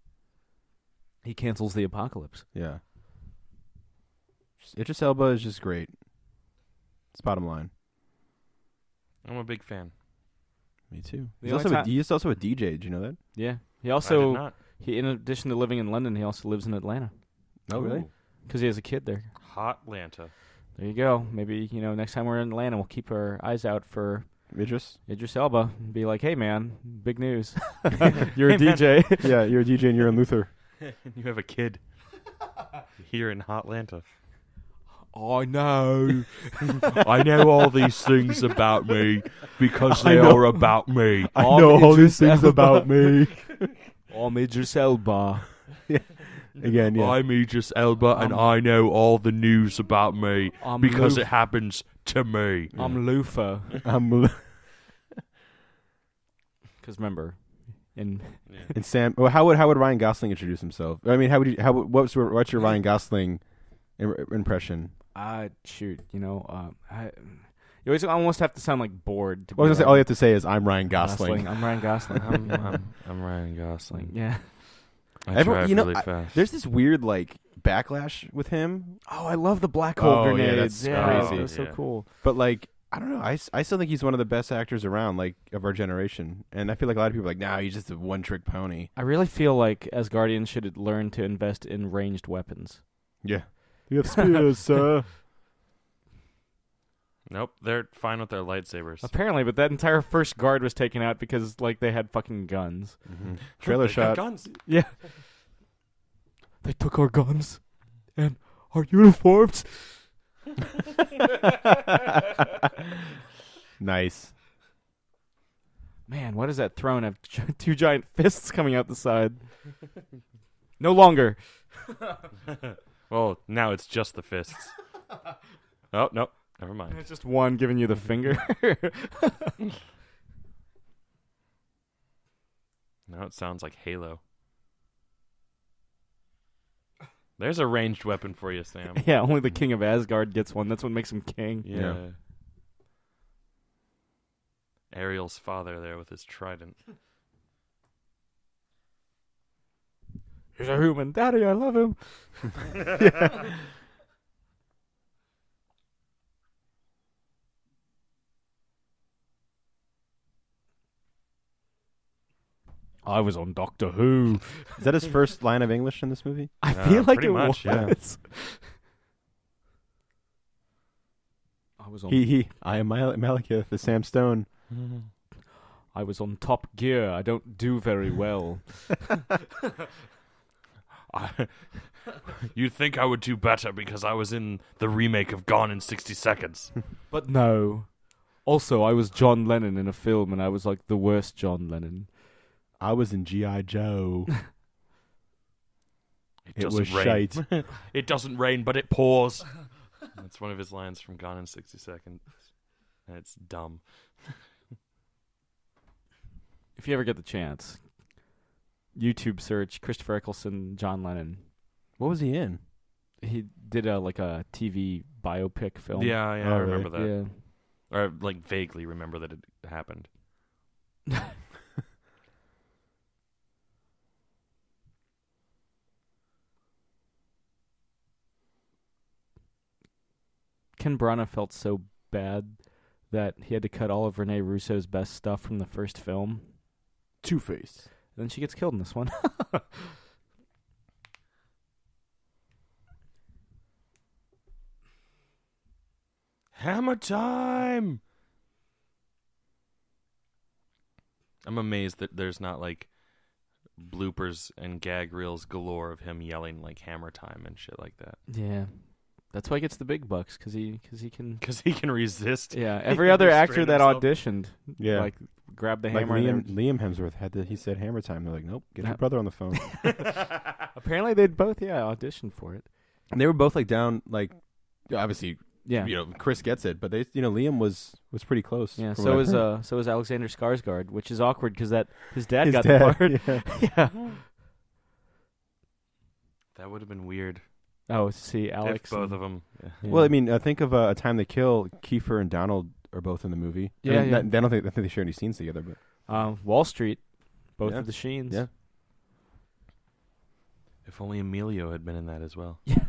He cancels the apocalypse. Yeah. Idris Elba is just great. It's bottom line. I'm a big fan. Me too. The He's only also, time- he's also a DJ. Did you know that? Yeah. He I did also, not. in addition to living in London, he also lives in Atlanta Oh, really? Ooh. because he has a kid there. Hot Lanta. There you go. Maybe, next time we're in Atlanta, we'll keep our eyes out for Idris? Idris Elba and be like, hey, man, big news. You're a DJ. Yeah, you're a DJ and you're in Luther. You have a kid here in Hot Lanta. I know. I know all these things about me because I they know. are about me. I I'm know all these Idris things about me. I'm Idris Elba. Again, yeah. I'm Idris Elba, and I know all the news about me I'm because Luf- it happens to me. I'm Lufa. I'm Because remember, in and Sam. Well, how would Ryan Gosling introduce himself? I mean, what's your Ryan Gosling impression? shoot, you always almost have to sound like bored. To Well, I was be gonna say, all you have to say is I'm Ryan Gosling. I'm Ryan Gosling. I'm Ryan Gosling. Yeah. I Everyone- drive you know, really I- fast. There's this weird like backlash with him, Oh, I love the black hole Oh, yeah, grenades. that's Yeah, crazy. that's so Yeah. cool. but like I don't know. I still think he's one of the best actors around, like of our generation. And I feel like a lot of people are like, nah, he's just a one-trick pony. I really feel like Asgardians should learn to invest in ranged weapons. Yeah, you have spears, sir. Nope, they're fine with their lightsabers. Apparently, but that entire first guard was taken out because like they had fucking guns. Mm-hmm. Trailer They got shot. guns. Yeah. They took our guns and our uniforms. Nice. Man, what does that throne have? Two giant fists coming out the side. No longer. Well, now it's just the fists. Oh, no. Never mind. It's just one giving you the finger. Now it sounds like Halo. There's a ranged weapon for you, Sam. Yeah, only the king of Asgard gets one. That's what makes him king. Yeah. Yeah. Ariel's father there with his trident. He's a human. Daddy, I love him. I was on Doctor Who. Is that his first line of English in this movie? I feel like pretty it much, yeah. was. I was on. I am Malekith, the Sam Stone. I was on Top Gear. I don't do very well. You'd think I would do better because I was in the remake of Gone in 60 Seconds. But no. Also, I was John Lennon in a film, and I was like the worst John Lennon. I was in G.I. Joe. It was rain. shite. It doesn't rain, but it pours. That's one of his lines from Gone in 60 Seconds. And it's dumb. If you ever get the chance, YouTube search Christopher Eccleston, John Lennon. What was he in? He did a TV biopic film. Yeah, I Oh, remember that. Yeah. Or like vaguely remember that it happened. Ken Branagh felt so bad that he had to cut all of Rene Russo's best stuff from the first film. Two-Face. And then she gets killed in this one. Hammer time! I'm amazed that there's not like bloopers and gag reels galore of him yelling like hammer time and shit like that. Yeah. That's why he gets the big bucks, because he can... Because he can resist. Yeah, He every can other actor restrain that himself. auditioned, Yeah. like, grabbed the Like hammer. and Liam Hemsworth he said hammer time. They're like, nope, get your brother on the phone. apparently they'd both, auditioned for it. And they were both like down, like, obviously, Yeah. Chris gets it, but Liam was pretty close. Yeah, from so what I've is heard. so is Alexander Skarsgård, which is awkward because his dad His got dad, the part. yeah. Yeah. That would have been weird. Oh, see, Alex. If both of them. Yeah. Yeah. Well, I mean, think of A Time to Kill. Kiefer and Donald are both in the movie. Yeah, I mean, yeah. I don't think they share any scenes together, but Wall Street, both Yeah. of the Sheens. yeah. If only Emilio had been in that as well. Yeah.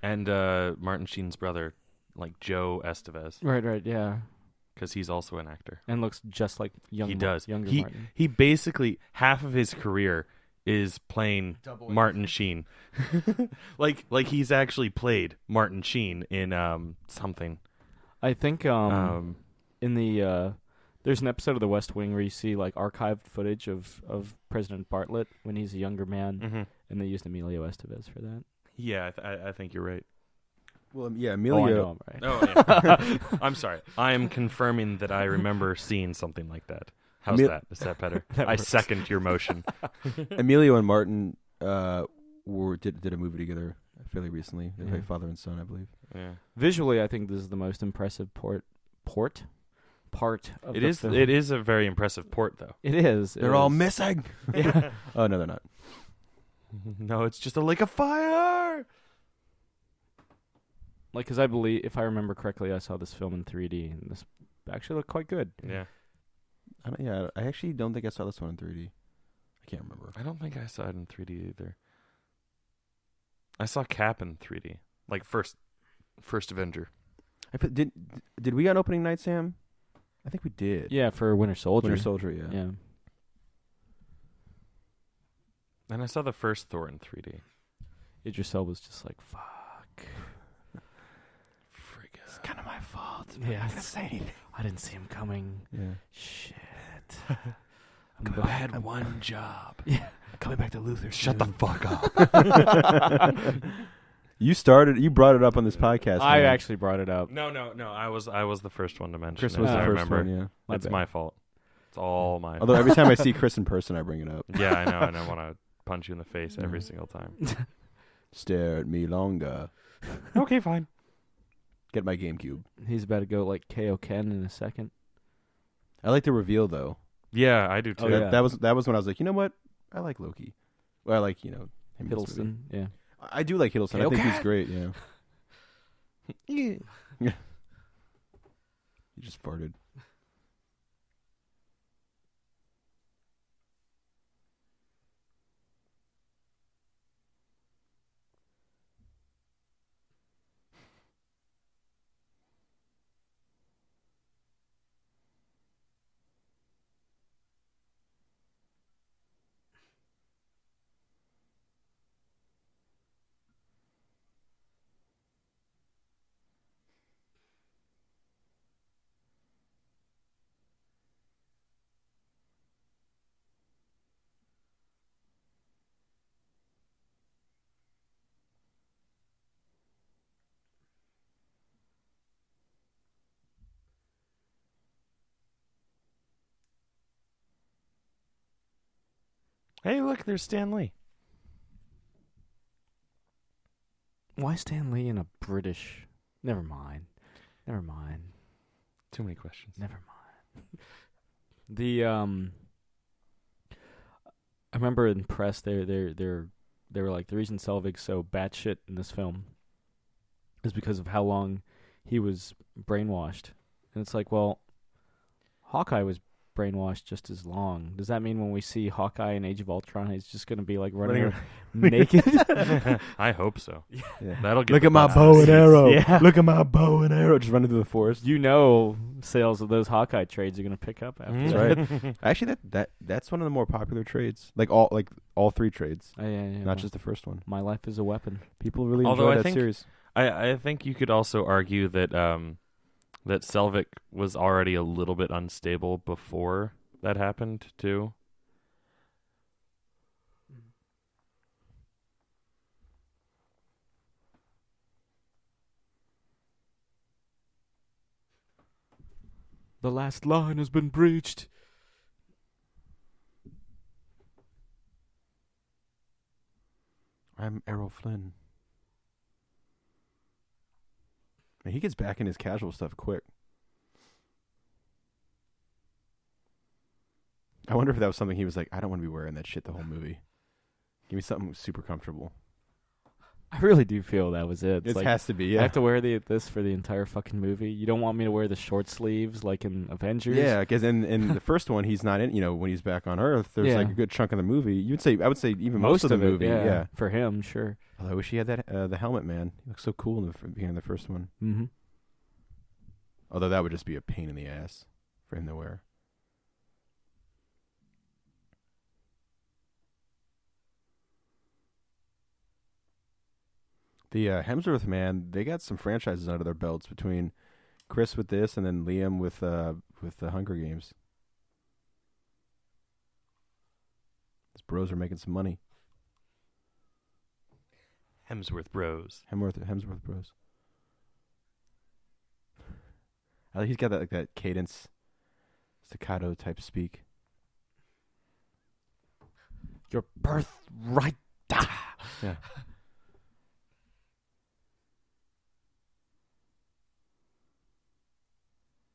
And Martin Sheen's brother, like Joe Estevez, Right, yeah. because he's also an actor. And looks just like young. He does. Younger He Martin. he basically half of his career is playing Martin Sheen. like he's actually played Martin Sheen in something. I think in the there's an episode of The West Wing where you see like archived footage of President Bartlett when he's a younger man, Mm-hmm. and they used Emilio Estevez for that. Yeah, I think you're right. Well, yeah, Oh, I Emilio. know I'm right. Oh, yeah. I'm sorry. I am confirming that I remember seeing something like that. How's Emil- that? Is that better? That I works. second your motion. Emilio and Martin did a movie together fairly recently. They play Yeah. father and son, I believe. Yeah. Visually, I think this is the most impressive part of It the is. film. It is a very impressive port, though. It is. It They're all is. missing. Yeah. Oh no, they're not. No, it's just a lake of fire. Like, because I believe, if I remember correctly, I saw this film in 3D, and this actually looked quite good. Yeah. I actually don't think I saw this one in 3D. I can't remember. I don't think I saw it in 3D either. I saw Cap in 3D, like first Avenger. Did we on opening night, Sam? I think we did. Yeah, for Winter Soldier. Winter Soldier. Yeah. Yeah. And I saw the first Thor in 3D. Idris Elba's just like, fuck. It's kind of my fault. fault. Yeah. I didn't say anything. I didn't see him coming. Yeah. Shit. I had one job. Yeah. I'm coming back to Luther. Shut the fuck up. You brought it up on this podcast. I man. actually brought it up. No. I was the first one to mention Chris it. was the I first remember. one, yeah. My It's bad. my fault. It's all my Although fault. every time I see Chris in person, I bring it up. Yeah, I know, and I want to punch you in the face every Yeah. single time. Stare at me longer. Okay, fine. Get my GameCube. He's about to go like KO Ken in a second. I like the reveal though. Yeah, I do too. Oh, yeah. That was when I was like, you know what? I like Loki. Well, I like him in this movie. Hiddleston. Yeah. I do like Hiddleston. I think he's Cat? great. Yeah. Yeah. You just farted. Hey, look, there's Stan Lee. Why Stan Lee in a British? Never mind. Too many questions. Never mind. I remember in press they were like, the reason Selvig's so batshit in this film is because of how long he was brainwashed. And it's like, well, Hawkeye was brainwashed just as long. Does that mean when we see Hawkeye in Age of Ultron, he's just going to be like running around naked? I hope so. Yeah. That'll get Look the at my butts bow in and the arrow. Yeah. Look at my bow and arrow. Just running through the forest. You know, sales of those Hawkeye trades are going to pick up after seats. that. right. Actually, that's one of the more popular trades. Like all three trades, Yeah, not just the first one. My Life is a Weapon. People really Although enjoy I that think- series. I think you could also argue that that Selvig was already a little bit unstable before that happened too. The last line has been breached. I'm Errol Flynn. Man, he gets back in his casual stuff quick. I wonder if that was something he was like, I don't want to be wearing that shit the whole movie. Give me something super comfortable. I really do feel that was it. It's It like, has to be, I yeah. have to wear this for the entire fucking movie. You don't want me to wear the short sleeves like in Avengers? Yeah, because in the first one, he's not in. When he's back on Earth, there's Yeah. like a good chunk of the movie. I would say even most of the movie. it, Yeah. For him, sure. Although I wish he had that the helmet, man. He looks so cool in the beginning of the first one. Mm-hmm. Although that would just be a pain in the ass for him to wear. The Hemsworth, man, they got some franchises under their belts between Chris with this and then Liam with the Hunger Games. These bros are making some money. Hemsworth Bros. Hemsworth bros. I think he's got that cadence, staccato type speak. Your birthright. Yeah.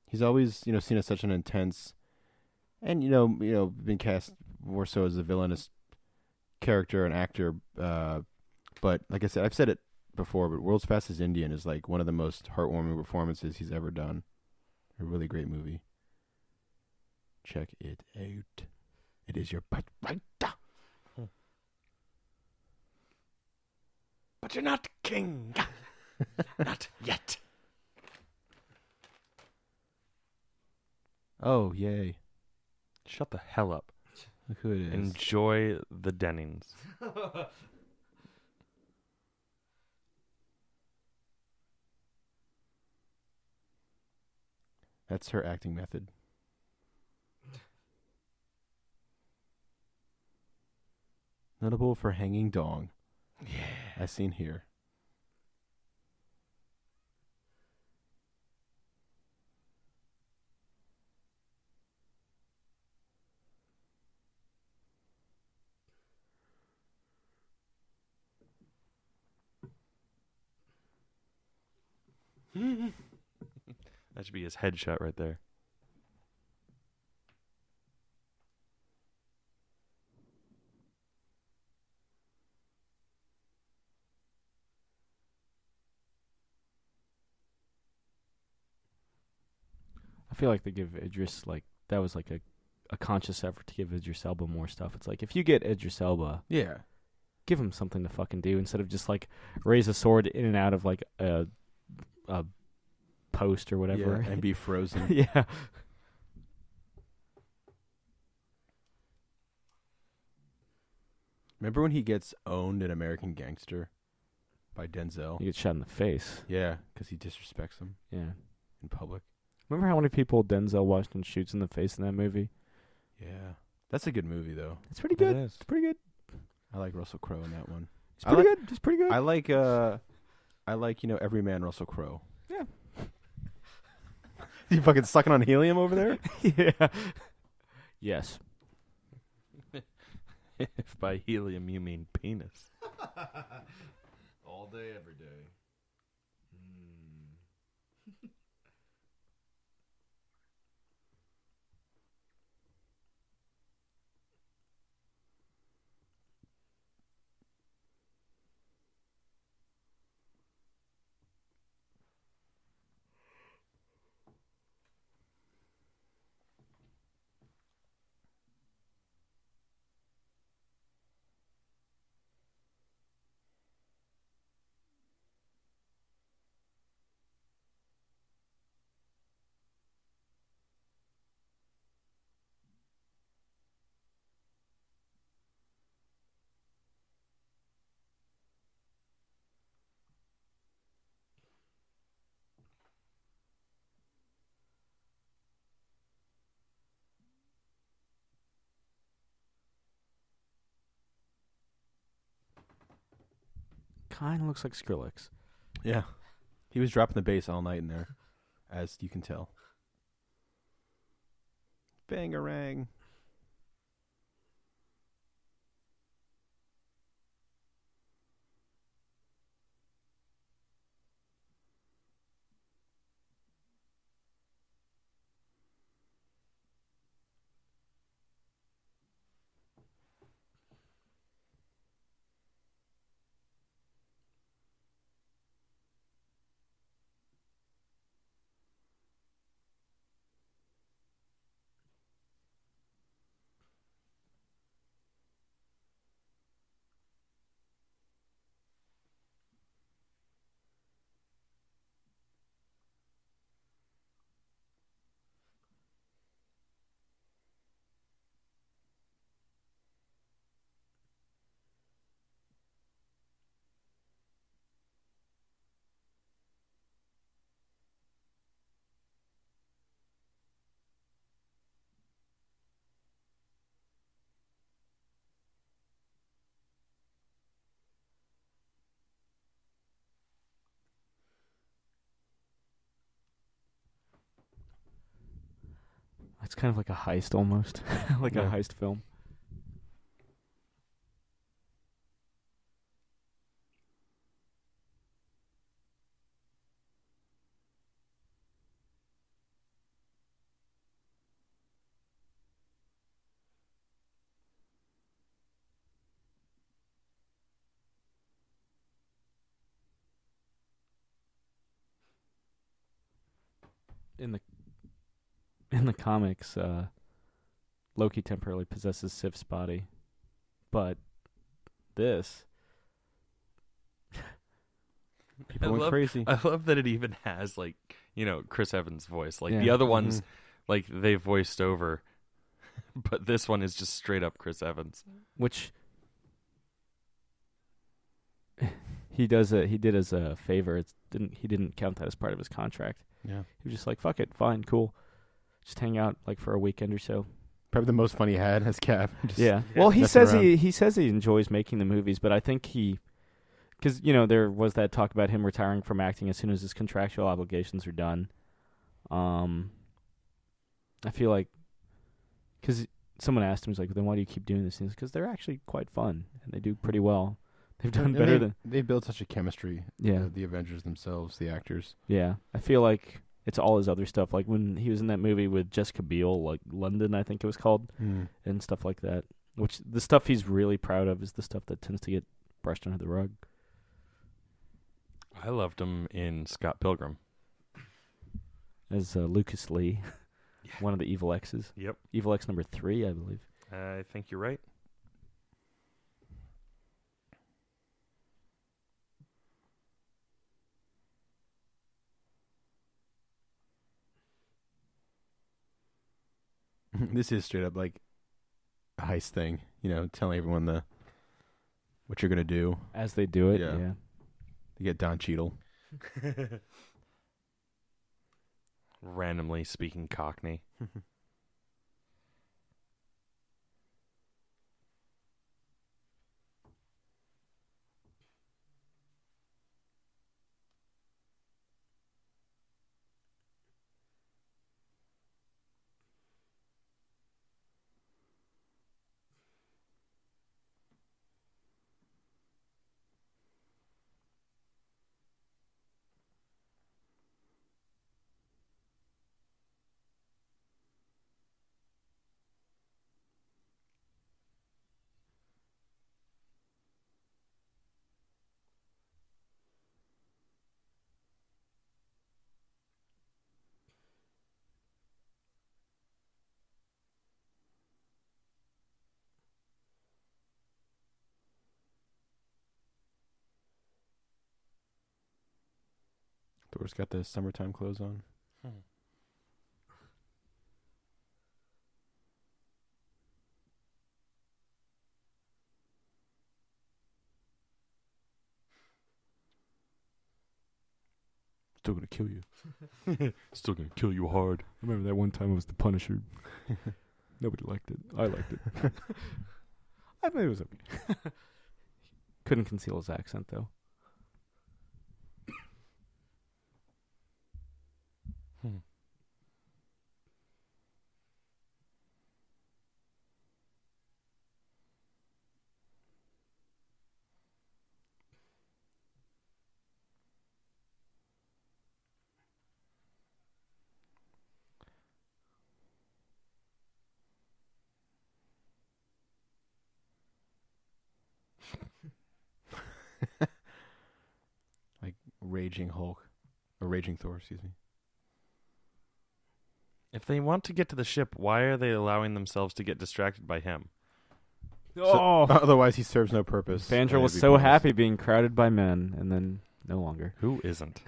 He's always, seen as such an intense, and been cast more so as a villainous character and actor. But like I said, I've said it before, but World's Fastest Indian is like one of the most heartwarming performances he's ever done. A really great movie. Check it out. It is your birthright. But you're not king. Not yet. Oh, yay. Shut the hell up. Look who it is. Enjoy the Dennings. That's her acting method. Notable for hanging dong. Yeah. As seen here. That should be his headshot right there. I feel like they give Idris that was a conscious effort to give Idris Elba more stuff. It's like if you get Idris Elba, Yeah. give him something to fucking do instead of just raise a sword in and out of a post or whatever Yeah, and be frozen. yeah. Remember when he gets owned in American Gangster by Denzel? You get shot in the face. Yeah, because he disrespects him Yeah. in public. Remember how many people Denzel Washington shoots in the face in that movie? Yeah. That's a good movie, though. It's pretty good. It is. It's pretty good. I like Russell Crowe in that one. It's pretty good. It's pretty good. I like Everyman Russell Crowe. Yeah. You fucking sucking on helium over there? yeah. Yes. If by helium you mean penis. All day, every day. Kind of looks like Skrillex. Yeah. He was dropping the bass all night in there, as you can tell. Bangarang. It's kind of like a heist almost. like a Yeah. heist film. In the comics, Loki temporarily possesses Sif's body, but this People went crazy. I love that it even has Chris Evans' voice. Like Yeah. the other ones, they voiced over, but this one is just straight up Chris Evans. which he did as a favor. He didn't count that as part of his contract. Yeah. He was just like, fuck it, fine, cool. Just hang out like for a weekend or so. Probably the most fun he had as Cap. Just Yeah. Well, he messing says around. he says he enjoys making the movies, but I think because there was that talk about him retiring from acting as soon as his contractual obligations are done. I feel like because someone asked him, he's like, then why do you keep doing this? Because they're actually quite fun and they do pretty well. They've done And better than they built such a chemistry. Yeah. The Avengers themselves, the actors. Yeah. I feel like it's all his other stuff. Like when he was in that movie with Jessica Biel, like London, I think it was called, and stuff like that. Which the stuff he's really proud of is the stuff that tends to get brushed under the rug. I loved him in Scott Pilgrim. As Lucas Lee, one of the Evil X's. Yep. Evil X number 3, I believe. I think you're right. This is straight up like a heist thing, telling everyone what you're gonna do. As they do it, Yeah. yeah. You get Don Cheadle. Randomly speaking Cockney. Thor's got the summertime clothes on. Still gonna kill you. Still gonna kill you hard. I remember that one time I was the Punisher. Nobody liked it. I liked it. I think it was okay. Couldn't conceal his accent, though. Like Raging Hulk. Or Raging Thor, excuse me. If they want to get to the ship, why are they allowing themselves to get distracted by him? Otherwise, he serves no purpose. Fandral was so happy being crowded by men, and then no longer. Who isn't?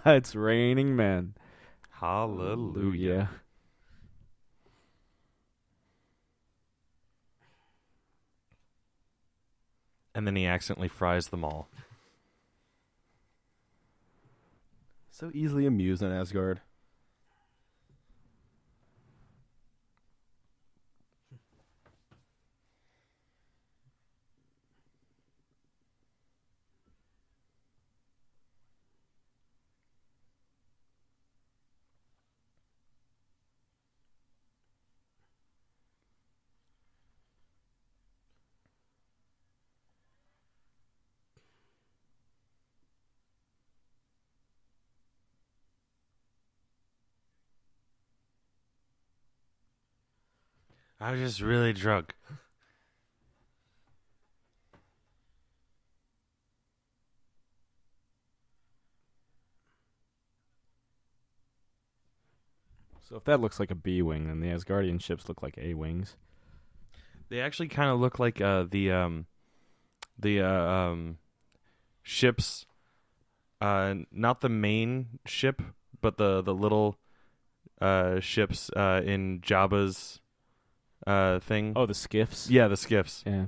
It's raining men. Hallelujah. And then he accidentally fries them all. So easily amused on Asgard. I was just really drunk. So if that looks like a B wing, then the Asgardian ships look like A wings. They actually kind of look like the ships, not the main ship, but the little ships in Jabba's thing. Oh, the skiffs? Yeah, the skiffs. Yeah.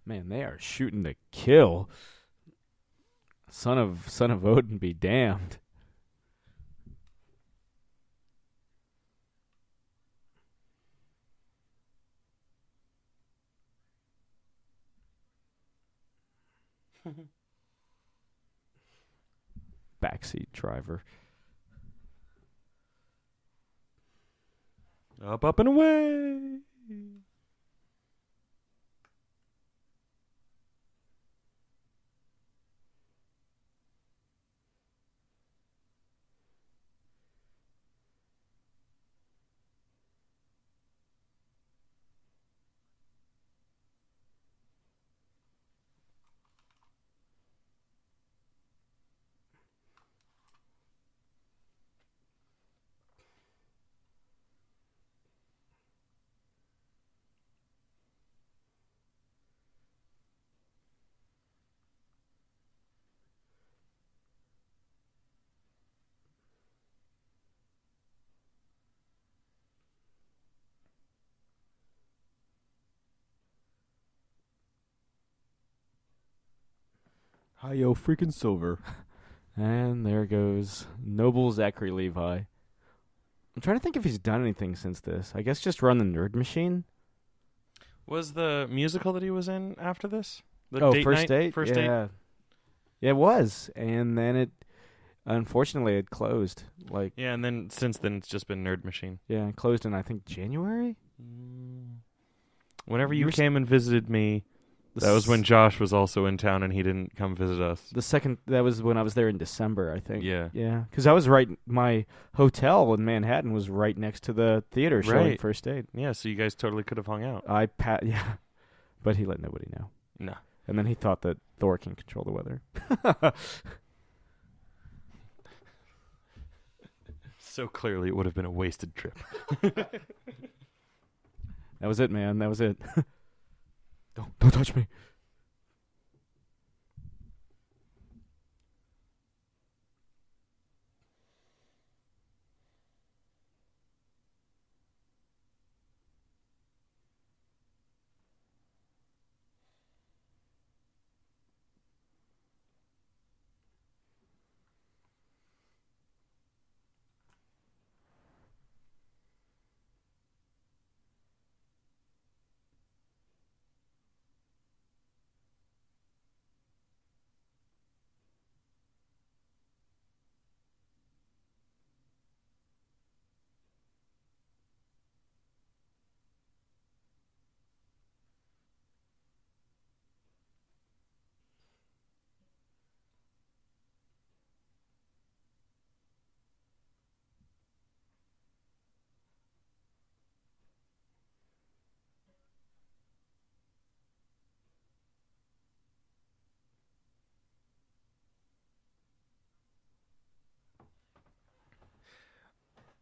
Man, they are shooting to kill. Son of Odin be damned. Backseat driver. Up and away. Hi, yo, freaking silver. And there goes Noble Zachary Levi. I'm trying to think if he's done anything since this. I guess just run the Nerd Machine. Was the musical that he was in after this? The First night? date. First date. Yeah, it was, and then it unfortunately it closed. Like Yeah, and then since then it's just been Nerd Machine. yeah, it closed in I think January. Whenever You you were came and visited me, that was when Josh was also in town and he didn't come visit us. that was when I was there in December, I think. Yeah. Yeah, because I was right. My hotel in Manhattan was right next to the theater showing Right. First Date. Yeah, so you guys totally could have hung out. Yeah, but he let nobody know. No. And then he thought that Thor can control the weather. So clearly it would have been a wasted trip. That was it, man. That was it. Don't touch me.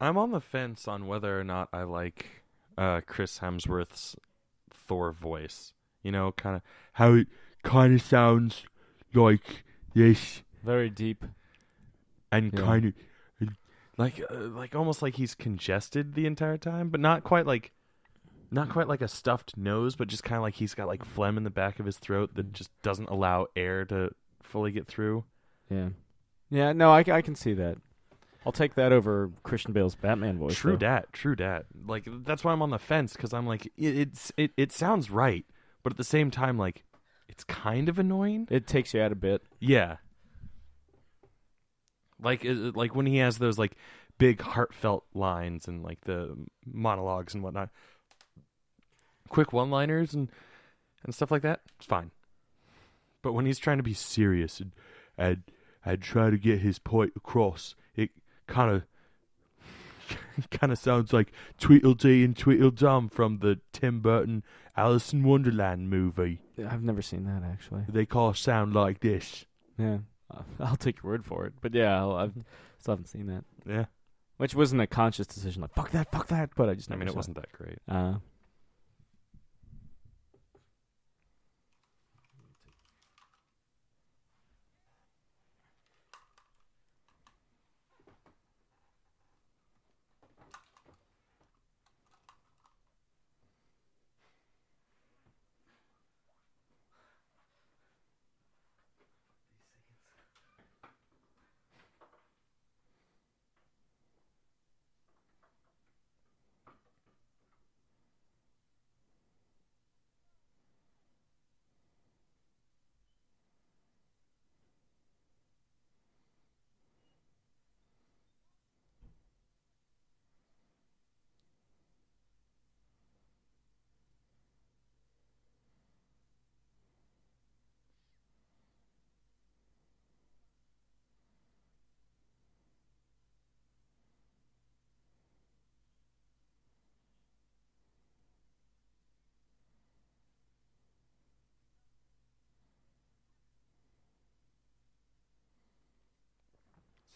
I'm on the fence on whether or not I like Chris Hemsworth's Thor voice. You know, kind of how it kind of sounds like this, Very deep. and Yeah. kind of like almost like he's congested the entire time, but not quite like a stuffed nose, but just kind of like he's got like phlegm in the back of his throat that just doesn't allow air to fully get through. Yeah. Yeah, no, I can see that. I'll take that over Christian Bale's Batman voice. True though. dat. Like that's why I'm on the fence, because I'm like it sounds right, but at the same time like it's kind of annoying. It takes you out a bit. Yeah. Like when he has those like big heartfelt lines and like the monologues and whatnot, quick one-liners and stuff like that, it's fine. But when he's trying to be serious and try to get his point across, it kind of sounds like Tweedledee and Tweedledum from the Tim Burton Alice in Wonderland movie. I've never seen that, actually. They call sound like this. Yeah. I'll take your word for it. But yeah, I still haven't seen that. Yeah. Which wasn't a conscious decision, like, fuck that, but I just I never mean, it saw wasn't that great.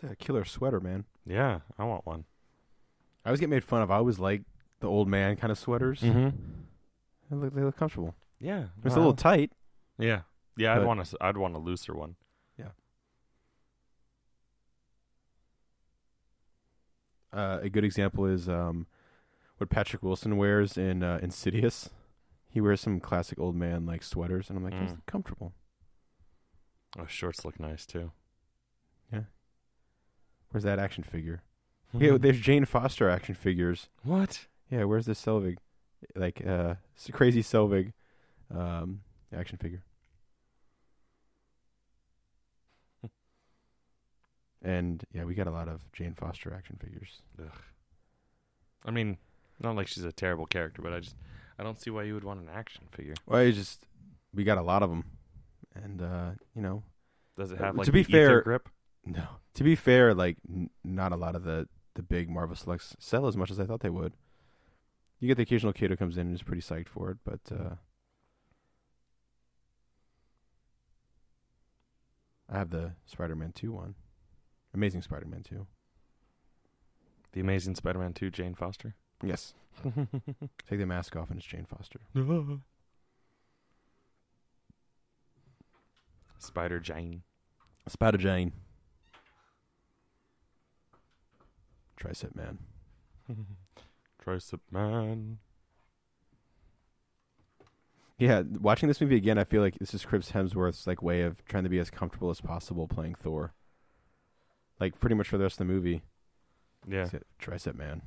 It's a killer sweater, man. Yeah, I want one. I always get made fun of. I always like the old man kind of sweaters. Mm-hmm. They look comfortable. Yeah, It's a little tight. Yeah, But- I'd want a looser one. A good example is what Patrick Wilson wears in Insidious. He wears some classic old man like sweaters, and I'm like, it's comfortable. Oh, shorts look nice too. Where's that action figure? Yeah, there's Jane Foster action figures. What? Yeah, where's the Selvig? Like it's a crazy Selvig action figure. And yeah, we got a lot of Jane Foster action figures. Ugh. I mean, not like she's a terrible character, but I don't see why you would want an action figure. Well, we got a lot of them, and Does it have like to be the fair, ether grip? no. To be fair, like not a lot of the big Marvel selects sell as much as I thought they would. You get the occasional kid who comes in and is pretty psyched for it, but I have the Spider-Man 2 one. Amazing Spider-Man 2. The Amazing Spider-Man 2, Jane Foster. Yes. Take the mask off and it's Jane Foster. Spider Jane. Spider-Jane. Tricep Man. Tricep Man. Yeah, watching this movie again, I feel like this is Chris Hemsworth's like way of trying to be as comfortable as possible playing Thor. Like pretty much for the rest of the movie. Yeah. Tricep Man.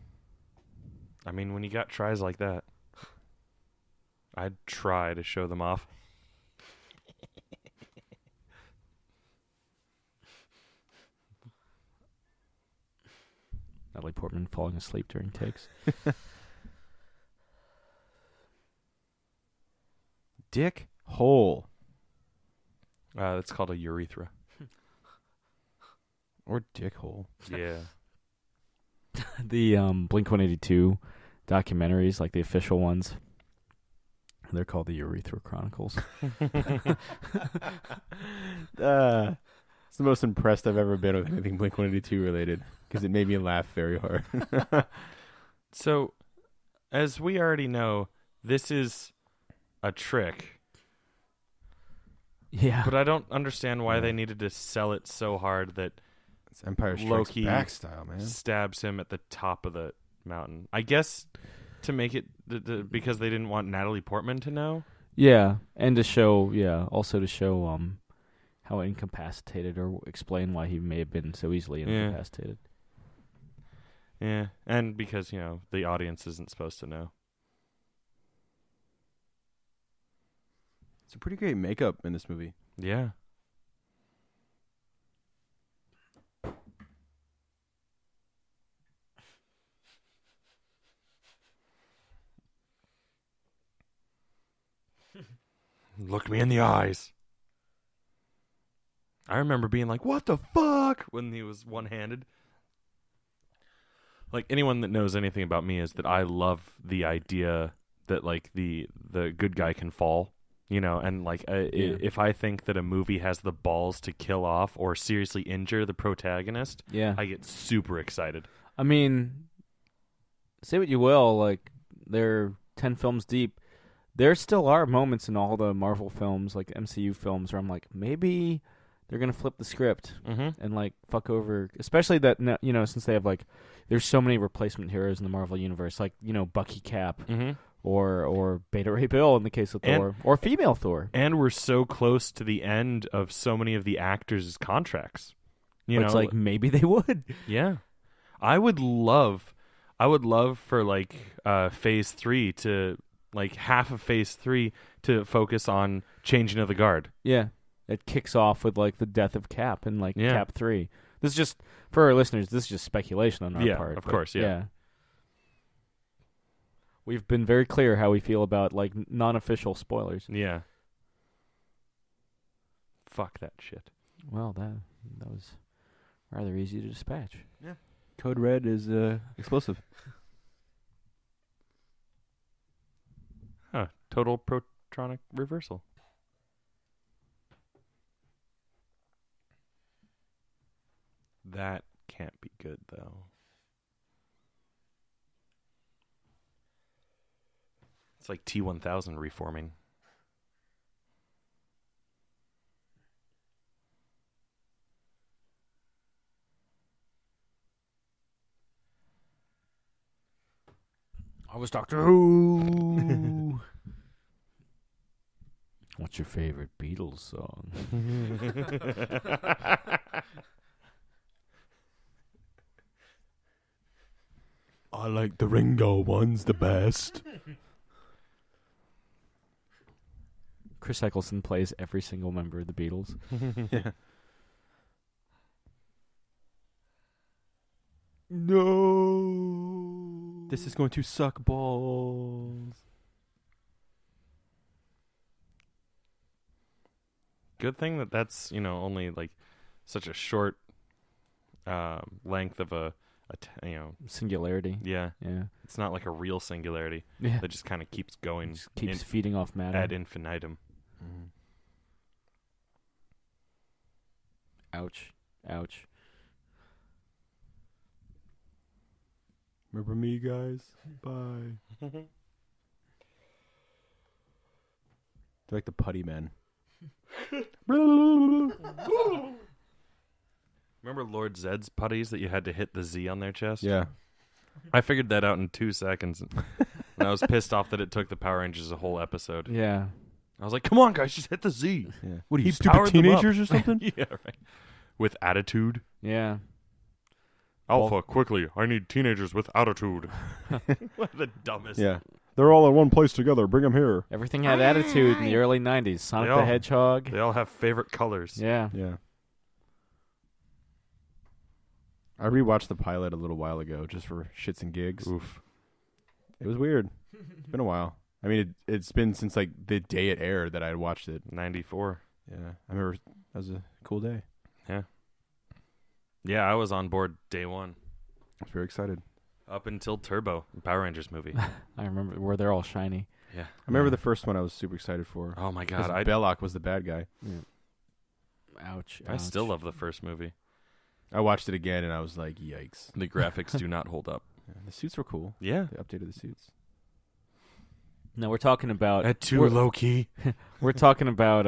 I mean, when you got tries like that, I'd try to show them off. Natalie Portman falling asleep during takes. Dick hole. That's called a urethra. Or dick hole. Yeah. The Blink-182 documentaries, like the official ones, they're called the Urethra Chronicles. It's the most impressed I've ever been with anything Blink-182 related because it made me laugh very hard. So, as we already know, this is a trick. Yeah. But I don't understand why they needed to sell it so hard that It's Empire Strikes Loki Back style, man. stabs him at the top of the mountain. I guess to make it because they didn't want Natalie Portman to know. Yeah, and to show, also to show how incapacitated, or explain why he may have been so easily incapacitated. Yeah, and because, the audience isn't supposed to know. It's a pretty great makeup in this movie. Yeah. Look me in the eyes. I remember being like, what the fuck? When he was one-handed. Like, anyone that knows anything about me is that I love the idea that, like, the good guy can fall. And, like, if I think that a movie has the balls to kill off or seriously injure the protagonist, I get super excited. I mean, say what you will, like, they're 10 films deep. There still are moments in all the Marvel films, like MCU films, where I'm like, maybe they're going to flip the script and, like, fuck over, especially that, since they have, like, there's so many replacement heroes in the Marvel universe, like, Bucky Cap or Beta Ray Bill in the case of Thor, or female Thor. And we're so close to the end of so many of the actors' contracts. It's like, maybe they would. Yeah. I would love for, like, Phase 3 to, like, half of Phase 3 to focus on changing of the guard. Yeah. It kicks off with, like, the death of Cap in, like, Cap 3. This is just, for our listeners, this is just speculation on our part. Of course, yeah. We've been very clear how we feel about, like, non-official spoilers. Yeah. Fuck that shit. Well, that was rather easy to dispatch. Yeah. Code Red is explosive. Huh. Total protronic reversal. That can't be good, though. It's like T-1000 reforming. I was Doctor Who. What's your favorite Beatles song? I like the Ringo ones the best. Chris Eccleston plays every single member of the Beatles. Yeah. No. This is going to suck balls. Good thing that's only like such a short length of a Singularity. yeah. Yeah. It's not like a real singularity Yeah. that just kind of keeps going Just keeps feeding off matter. ad infinitum. Mm-hmm. Ouch. Ouch. Remember me, guys? Bye. They're like the putty men. Remember Lord Zed's putties that you had to hit the Z on their chest? Yeah. I figured that out in 2 seconds. And I was pissed off that it took the Power Rangers a whole episode. Yeah. I was like, come on, guys, just hit the Z. Yeah. What are He you, stupid powered them up. teenagers or something? Yeah, right. With attitude. Yeah. Alpha, quickly. I need teenagers with attitude. What the dumbest. Yeah. They're all in one place together. Bring them here. Everything had attitude in the early 90s. Sonic the Hedgehog. They all have favorite colors. Yeah. Yeah. I rewatched the pilot a little while ago just for shits and gigs. Oof. It was weird. It's been a while. I mean, it's been since like the day it aired that I had watched it. 94. Yeah. I remember that was a cool day. Yeah, I was on board day one. I was very excited. Up until Turbo, Power Rangers movie. I remember where they're all shiny. Yeah. I remember the first one I was super excited for. Oh my 'Cause god, Belloc was the bad guy. Yeah. Ouch. I still love the first movie. I watched it again and I was like, yikes. The graphics do not hold up. Yeah, the suits were cool. Yeah. They updated the suits. No, we're talking about At too we're- low key. We're talking about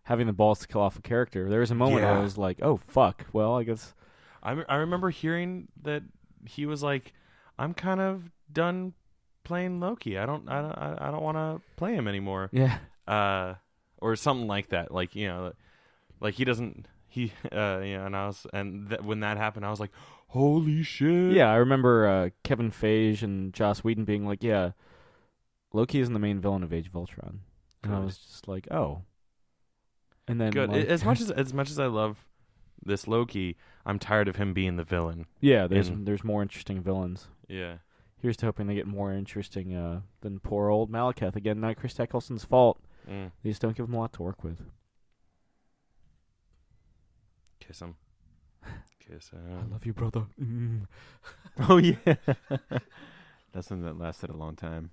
having the balls to kill off a character. There was a moment where I Yeah. was like, "Oh fuck." Well, I guess I remember hearing that he was like, "I'm kind of done playing Loki. I don't want to play him anymore." yeah. Or something like that. Like like he doesn't. And when that happened, I was like, "Holy shit!" Yeah, I remember Kevin Feige and Joss Whedon being like, "Yeah, Loki isn't the main villain of Age of Ultron," and I Good. was just like, "Oh." And then Good. like, As much as I love this Loki, I'm tired of him being the villain. yeah, and- there's more interesting villains. Yeah. Here's to hoping they get more interesting than poor old Malekith. Again, not Chris Eccleston's fault. Mm. They just don't give him a lot to work with. Kiss him. Kiss I him. love you, brother. Oh, yeah. That's something that lasted a long time.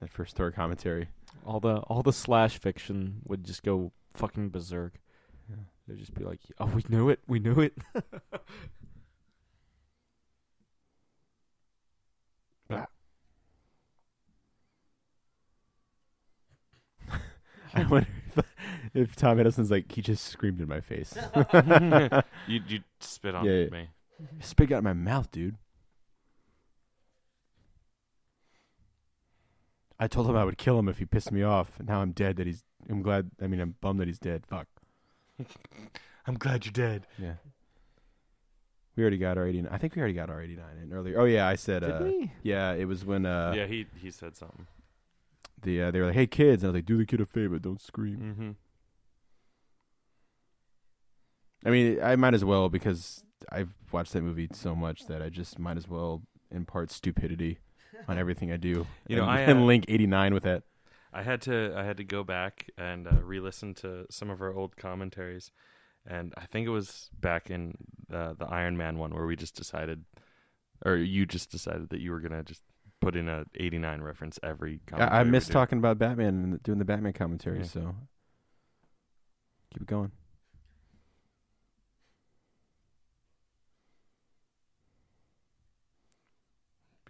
That first Thor commentary. All the slash fiction would just go fucking berserk. Yeah. They'd just be like, "Oh, we knew it. We knew it." I wonder if Tom Hiddleston's like, he just screamed in my face. You spit on Yeah. me. Spit out of my mouth, dude. I told him I would kill him if he pissed me off. Now I'm dead that I'm bummed that he's dead. Fuck. I'm glad you're dead. Yeah. We already got our 89. I think we already got our 89 in earlier. Oh, yeah, I said, Did we? yeah, it was when, Yeah, he said something. they were like, "Hey, kids," and I was like, "Do the kid a favor, don't scream." Mm-hmm. I mean, I might as well, because I've watched that movie so much that I just might as well impart stupidity on everything I do. And link 89 with that. I had to go back and re-listen to some of our old commentaries, and I think it was back in the Iron Man one where we just decided, or you just decided that you were gonna just put in a 89 reference every commentary. I miss we do. talking about Batman and doing the Batman commentary, Yeah. so keep it going.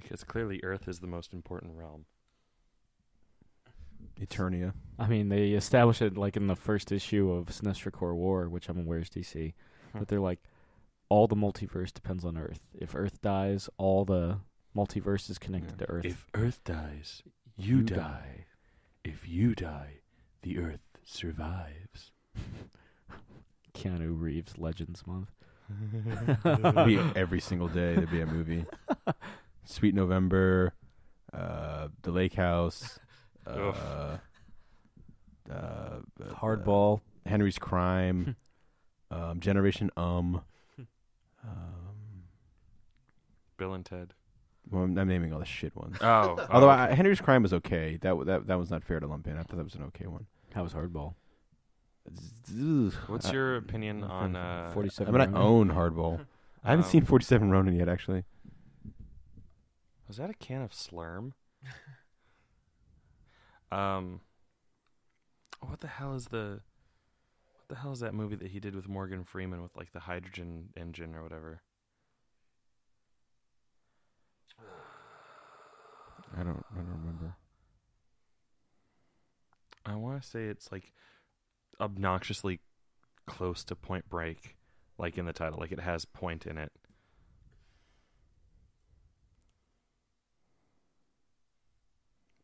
Because clearly Earth is the most important realm. Eternia. I mean, they established it like in the first issue of Sinestro Corps War, which I'm aware is DC. But they're like, all the multiverse depends on Earth. If Earth dies, all the multiverse is connected to Earth. If Earth dies, you die. If you die, the Earth survives. Keanu Reeves Legends Month. It'd be every single day. There'd be a movie. Sweet November, The Lake House, Hardball. Henry's Crime, Generation Bill and Ted. Well, I'm naming all the shit ones. Oh. Although okay. Henry's Crime was okay. That was not fair to lump in. I thought that was an okay one. How was Hardball? What's your opinion on 47? I mean, I own Hardball. I haven't seen 47 Ronin yet, actually. Was that a can of Slurm? What the hell is that movie that he did with Morgan Freeman with like the hydrogen engine or whatever? I don't remember. I want to say it's like obnoxiously close to Point Break, like in the title, like it has point in it.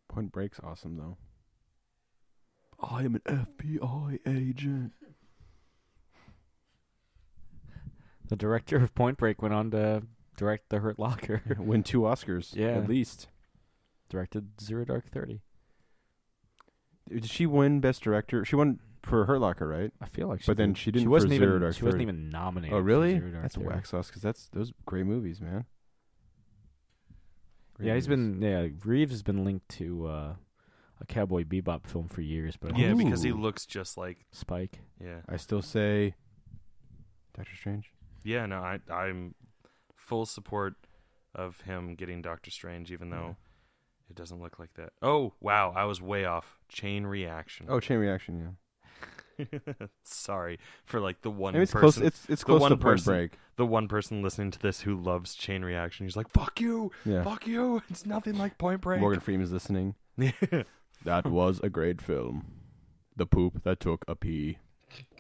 Point Break's awesome, though. I am an FBI agent. The director of Point Break went on to direct The Hurt Locker. Win 2 Oscars, Yeah. at least. Directed Zero Dark 30. Did she win Best Director? She won for Hurt Locker, right? I feel like she But then did. she didn't wasn't for even, Zero Dark She wasn't 30. even nominated. Oh, really? For Zero Dark That's 30. wax sauce, because those great movies, man. Great Yeah, he's movies. been. Reeves has been linked to a Cowboy Bebop film for years, but I Yeah, don't think because he Ooh. looks just like Spike. yeah. I still say Doctor Strange. Yeah, no, I'm full support of him getting Doctor Strange, even though it doesn't look like that. Oh, wow, I was way off. Chain Reaction. Oh, Chain Reaction, yeah. Sorry for like the one I mean, it's person. close. It's the close one to Point person- Break. The one person listening to this who loves Chain Reaction. He's like, "Fuck you, Yeah. fuck you. It's nothing like Point Break." Morgan Freeman's listening. Yeah. That was a great film. The Poop That Took a Pee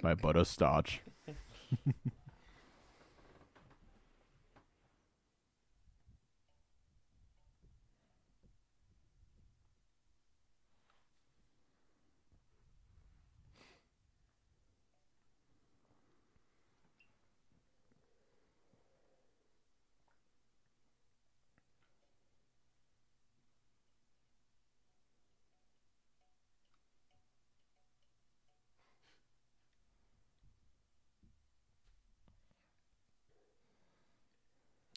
by Butterscotch.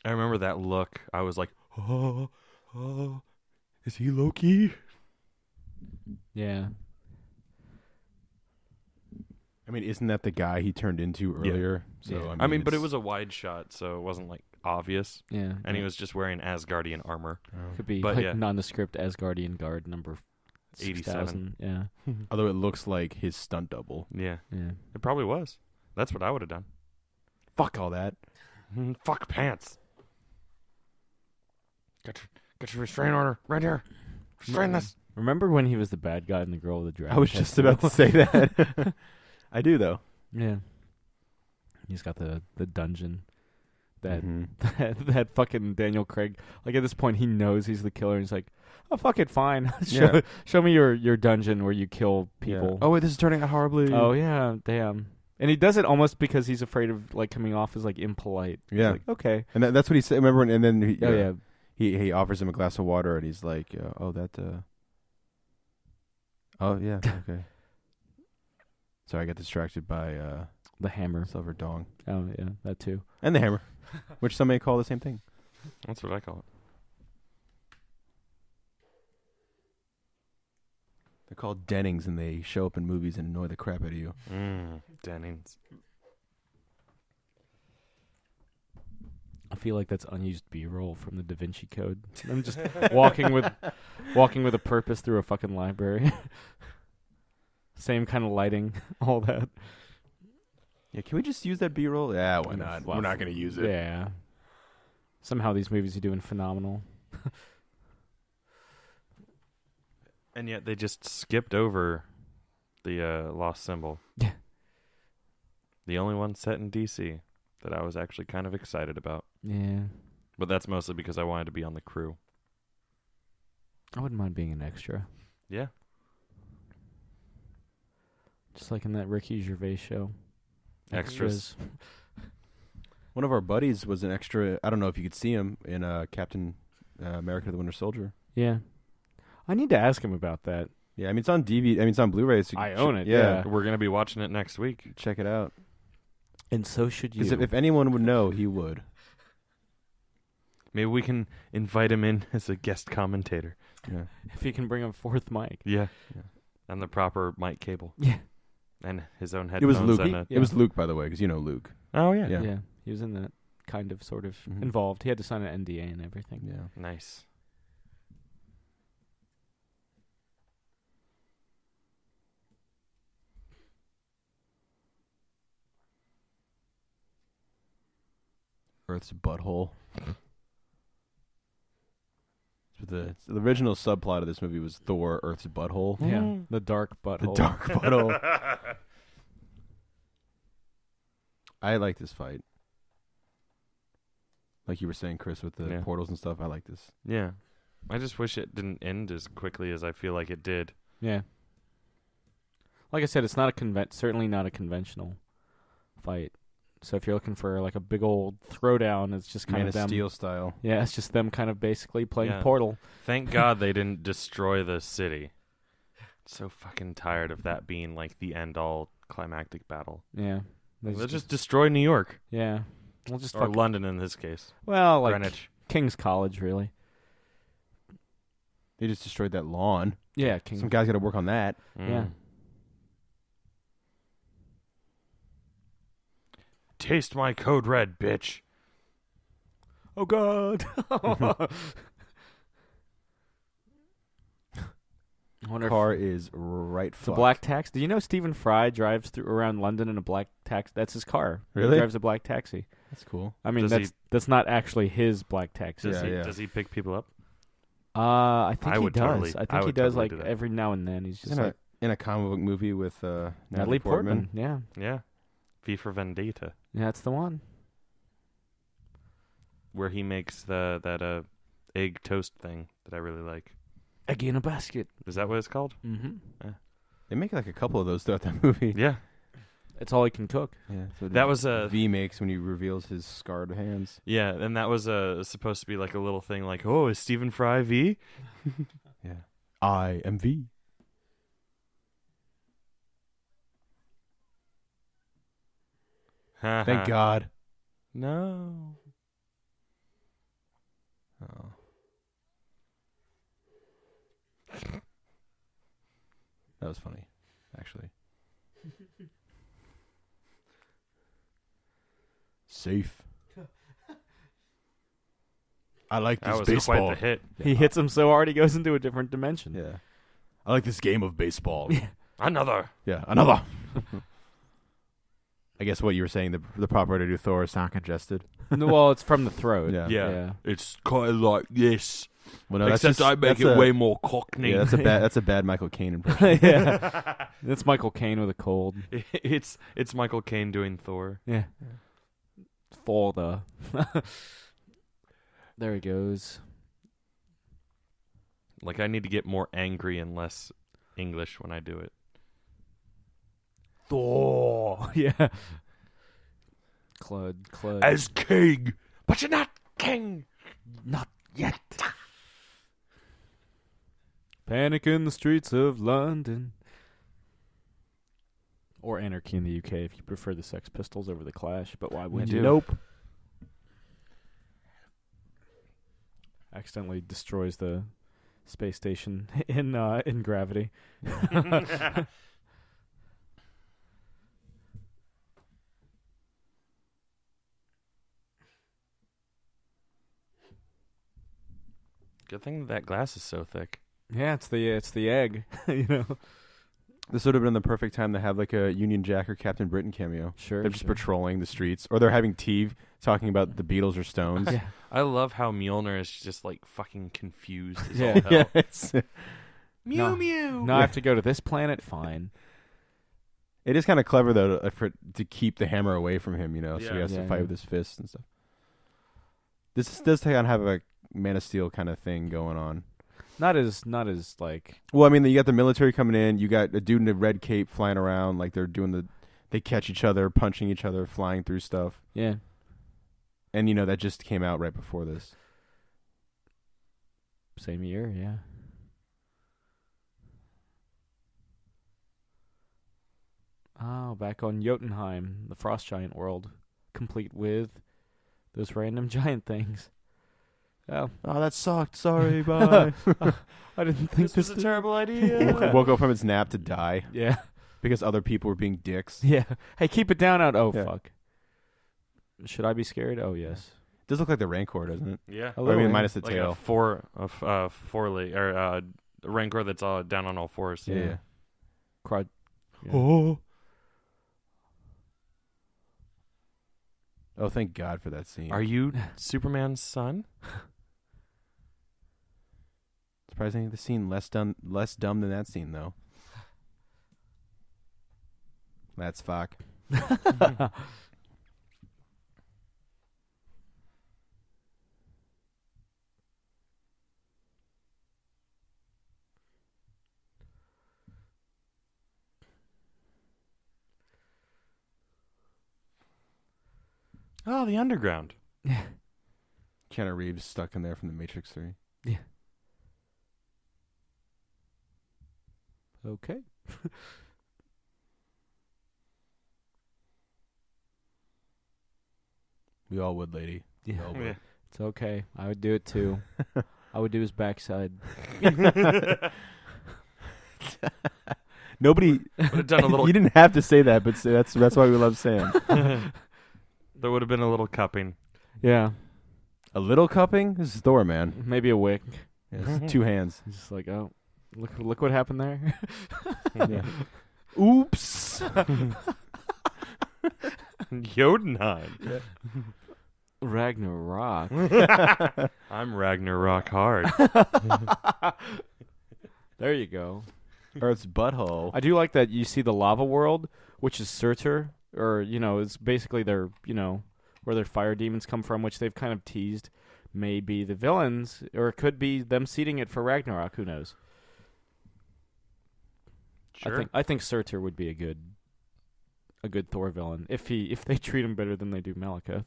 I remember that look. I was like, "Oh, is he Loki?" Yeah. I mean, isn't that the guy he turned into earlier? So Yeah. I mean, but it it's- was a wide shot, so it wasn't like obvious. Yeah. And he was just wearing Asgardian armor. Could be but like yeah. nondescript Asgardian guard number 87. 6000. Yeah. Although it looks like his stunt double. Yeah, Yeah. it probably was. That's what I would have done. Fuck all that. Fuck pants. Get your restraint order right here. Restrain this. Remember when he was the bad guy and the girl with the dragon? I was just about to say that. I do, though. Yeah. He's got the dungeon. That, Mhm. that fucking Daniel Craig. Like at this point, he knows he's the killer. And he's like, "Oh, fuck it, fine. Yeah. show me your dungeon where you kill people." Yeah. Oh, wait, this is turning out horribly. Oh yeah, damn. And he does it almost because he's afraid of like coming off as like impolite. He's Yeah. like, okay. And that's what he said. Remember, and then he, Oh yeah. he offers him a glass of water, and he's like, "Oh, that." Oh yeah, okay. Sorry, I got distracted by The hammer. Silver Dong Oh yeah, that too. and the hammer, which some may call the same thing. That's what I call it. They're called Dennings, and they show up in movies and annoy the crap out of you. Dennings. I feel like that's unused B-roll from the Da Vinci Code. I'm just walking with a purpose through a fucking library. Same kind of lighting, all that. Yeah, can we just use that B-roll? Yeah, why No, not? well, We're not going to use it. Yeah. Somehow these movies are doing phenomenal. And yet they just skipped over the lost symbol. Yeah. The only one set in DC that I was actually kind of excited about. Yeah. But that's mostly because I wanted to be on the crew. I wouldn't mind being an extra. Yeah. Just like in that Ricky Gervais show. Extras. One of our buddies was an extra. I don't know if you could see him in Captain America: The Winter Soldier. Yeah. I need to ask him about that. Yeah, I mean it's on DVD. I mean it's on Blu-ray. So I own it. Yeah. We're going to be watching it next week. check it out. And so should you. Because if anyone would know, he would. Maybe we can invite him in as a guest commentator. Yeah. If he can bring a fourth mic. Yeah. Yeah. And the proper mic cable. Yeah. And his own It was headphones. Luke. It was Luke, by the way, because you know Luke. Oh, yeah. Yeah. Yeah. He was in that kind of sort of Mhm. involved. He had to sign an NDA and everything. Yeah. Nice. Earth's butthole. The original subplot of this movie was Thor, Earth's butthole. Yeah. The dark The butthole. dark butthole. I like this fight. Like you were saying, Chris, with the Yeah. portals and stuff. I like this. Yeah. I just wish it didn't end as quickly as I feel like it did. Yeah. Like I said, it's not certainly not a conventional fight. So if you're looking for like a big old throwdown, it's just kind Man of of them. Steel style. Yeah, it's just them kind of basically playing Yeah. Portal. Thank God they didn't destroy the city. So fucking tired of that being like the end-all climactic battle. Yeah. Let's just destroy New York. Yeah. We'll just Or London in this case. well, like Greenwich. King's College, really. They just destroyed that lawn. Yeah, King. Some guys got to work on that. Yeah. Taste my code red, bitch. Oh God. I wonder Car if is right the fucked. black taxi. Do you know Stephen Fry drives through around London in a black taxi? That's his car. Really? He drives a black taxi. That's cool. I mean, Does that's not actually his black taxi. Does he pick people up? I think I he would does. totally- I I think he would does totally like do that. every now and then. He's just In a, like in a comic book movie with Natalie Natalie Portman. Yeah, Yeah. V for Vendetta. that's the one. Where he makes that egg toast thing that I really like. Egg in a basket. Is that what it's called? Mm-hmm. They make like a couple of those throughout that movie. Yeah. It's all he can cook. Yeah, so That was a V makes when he reveals his scarred hands. yeah, and that was supposed to be like a little thing like, "Oh, is Stephen Fry V?" Yeah. I am V. Thank God. No. Oh. That was funny, actually. Safe. I like That this was baseball. quite the hit. He hits him so hard he goes into a different dimension. Yeah. I like this game of baseball. Another. Yeah, another. I guess what you were saying, the proper way to do Thor is not congested. No, well, it's from the throat. Yeah. Yeah. It's kind of like this. Well, no, Except I make it way more cockney. Yeah, that's a bad Michael Caine impression. Yeah. That's Michael Caine with a cold. It's Michael Caine doing Thor. Yeah. For the. There he goes. Like I need to get more angry and less English when I do it. Thor. Yeah. Clud. As king, but you're not king. Not yet. Panic in the streets of London. Or Anarchy in the UK if you prefer the Sex Pistols over the Clash, but why would you? Nope. Accidentally destroys the space station in Gravity. Good thing that glass is so thick. Yeah, it's the egg, you know. This would have been the perfect time to have like a Union Jack or Captain Britain cameo. Sure. They're just patrolling the streets, or they're having tea talking about the Beatles or Stones. Yeah. I love how Mjolnir is just like fucking confused as Yeah. all hell. Yeah, it's, Mew No. mew. No, I have to go to this planet. Fine. it is kind of clever though to keep the hammer away from him. So he Yeah. has Yeah, to fight yeah. with his fists and stuff. This does kind of have a Man of Steel kind of thing going on. Not as like. Well, I mean, you got the military coming in. You got a dude in a red cape flying around, like they're doing they catch each other, punching each other, flying through stuff. Yeah. And that just came out right before this. Same year. Yeah. Oh, back on Jotunheim, the frost giant world, complete with those random giant things. Oh, That sucked. Sorry, bye. I didn't think This was a terrible idea. Woke up from its nap to die Yeah. because other people were being dicks. Yeah. Hey, keep it down out. Oh, Yeah. fuck. Should I be scared? Oh, yes. Does look like the Rancor, doesn't it? Yeah. A I little, mean, yeah. minus the Like tail. a four leg or Rancor that's down on all fours. Yeah. Crud. Yeah. Oh. Oh, thank God for that scene. Are you Superman's son? Surprisingly, the scene less dumb than that scene though. That's fuck. Oh, the underground. Keanu Reeves stuck in there from The Matrix 3. Okay. We all would, lady. We Yeah. all would. It's okay. I would do it too. I would do his backside. Nobody. Would have done a little. You didn't have to say that, but that's why we love Sam. There would have been a little cupping. Yeah. A little cupping. This is Thor, man. Maybe a wick. Yes, 2 hands. Just like, oh, look what happened there. Yeah. Oops. Jotunheim. Ragnarok. I'm Ragnarok hard. There you go. Earth's butthole. I do like that you see the lava world, which is Surtur, or, it's basically their, where their fire demons come from, which they've kind of teased may be the villains, or it could be them seeding it for Ragnarok. Who knows? Sure. I think Surtur would be a good Thor villain if they treat him better than they do Malekith.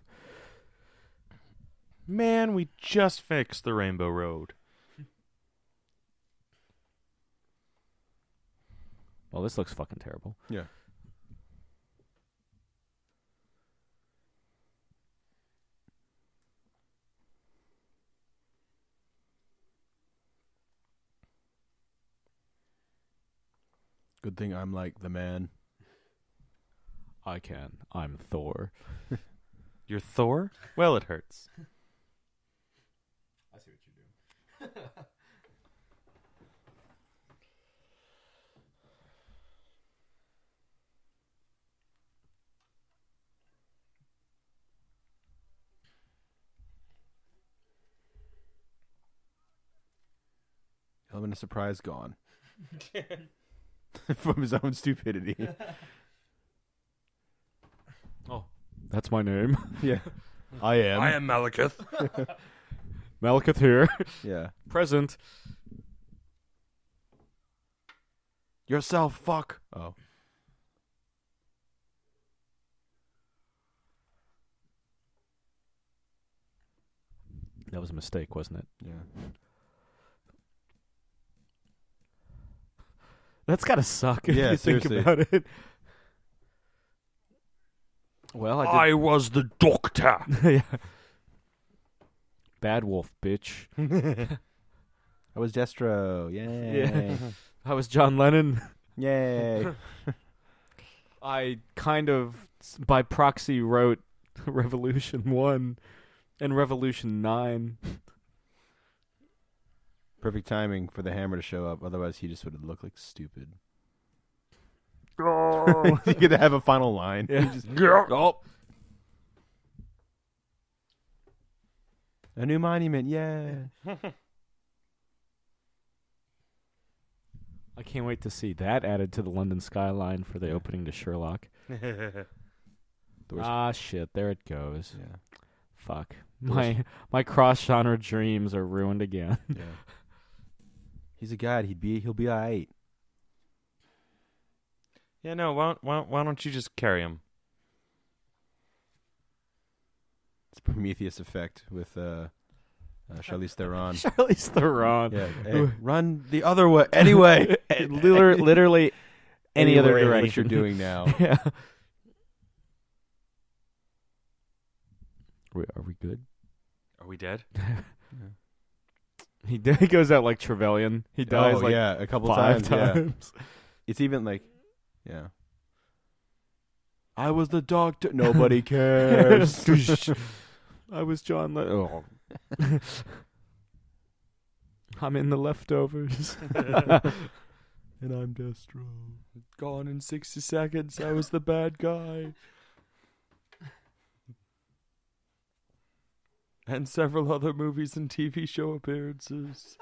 Man, we just fixed the Rainbow Road. Well, this looks fucking terrible. Yeah. Good thing I'm like the man. I'm Thor. You're Thor? Well, it hurts. I see what you're doing. Element of surprise gone. From his own stupidity. Oh, that's my name. Yeah. I am. Malekith. Malekith here. Yeah. Present. Yourself, fuck. Oh. That was a mistake, wasn't it? Yeah. That's gotta suck if Yeah, you think seriously. about it. Well, I was the doctor. yeah. Bad wolf, bitch. I was Destro. Yay. Yeah. I was John Lennon. Yay. I kind of, by proxy, wrote Revolution 1 and Revolution 9. Perfect timing for the hammer to show up. Otherwise, he just would have looked like stupid. go. You get to have a final line. Yeah. You just, Oh. a new monument, yeah. I can't wait to see that added to the London skyline for the opening to Sherlock. Shit, there it goes. Yeah. Fuck. My cross-genre dreams are ruined again. Yeah. He's a god. He'll be alright. Yeah, no. Why don't you just carry him? It's Prometheus effect with Charlize Theron. Charlize Theron. Yeah. Hey, run the other way. Anyway. Literally any other Anyway, direction. what you're doing now. Yeah. Are we good? Are we dead? He goes out like Trevelyan. He dies like a couple 5 times. Yeah. times. It's even like, yeah. I was the doctor. Nobody cares. I was John. I'm in the leftovers. And I'm Destro. Gone in 60 seconds. I was the bad guy. And several other movies and TV show appearances.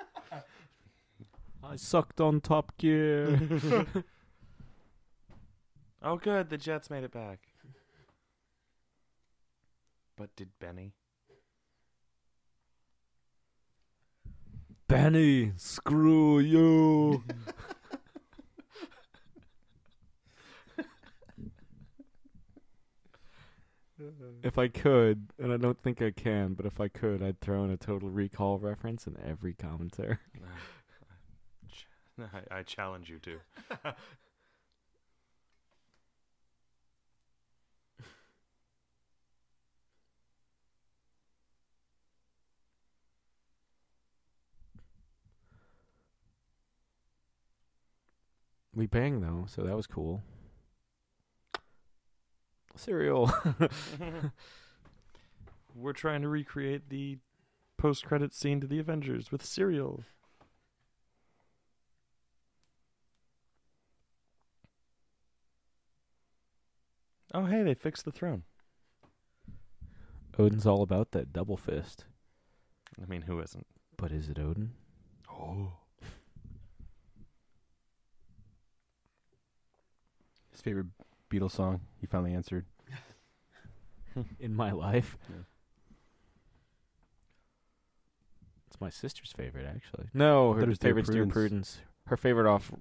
I sucked on Top Gear. Oh, good. The Jets made it back. But did Benny? Benny, screw you. If I could, and I don't think I can, but if I could, I'd throw in a Total Recall reference in every commentary. I challenge you to. We banged though, so that was cool. Cereal. We're trying to recreate the post-credit scene to the Avengers with cereal. Oh, hey, they fixed the throne. Odin's all about that double fist. I mean, who isn't? But is it Odin? Oh. His favorite Beatles song. He finally answered. In my life? Yeah. It's my sister's favorite, actually. No, her was Dear favorite's Dear Prudence. Prudence. Her favorite off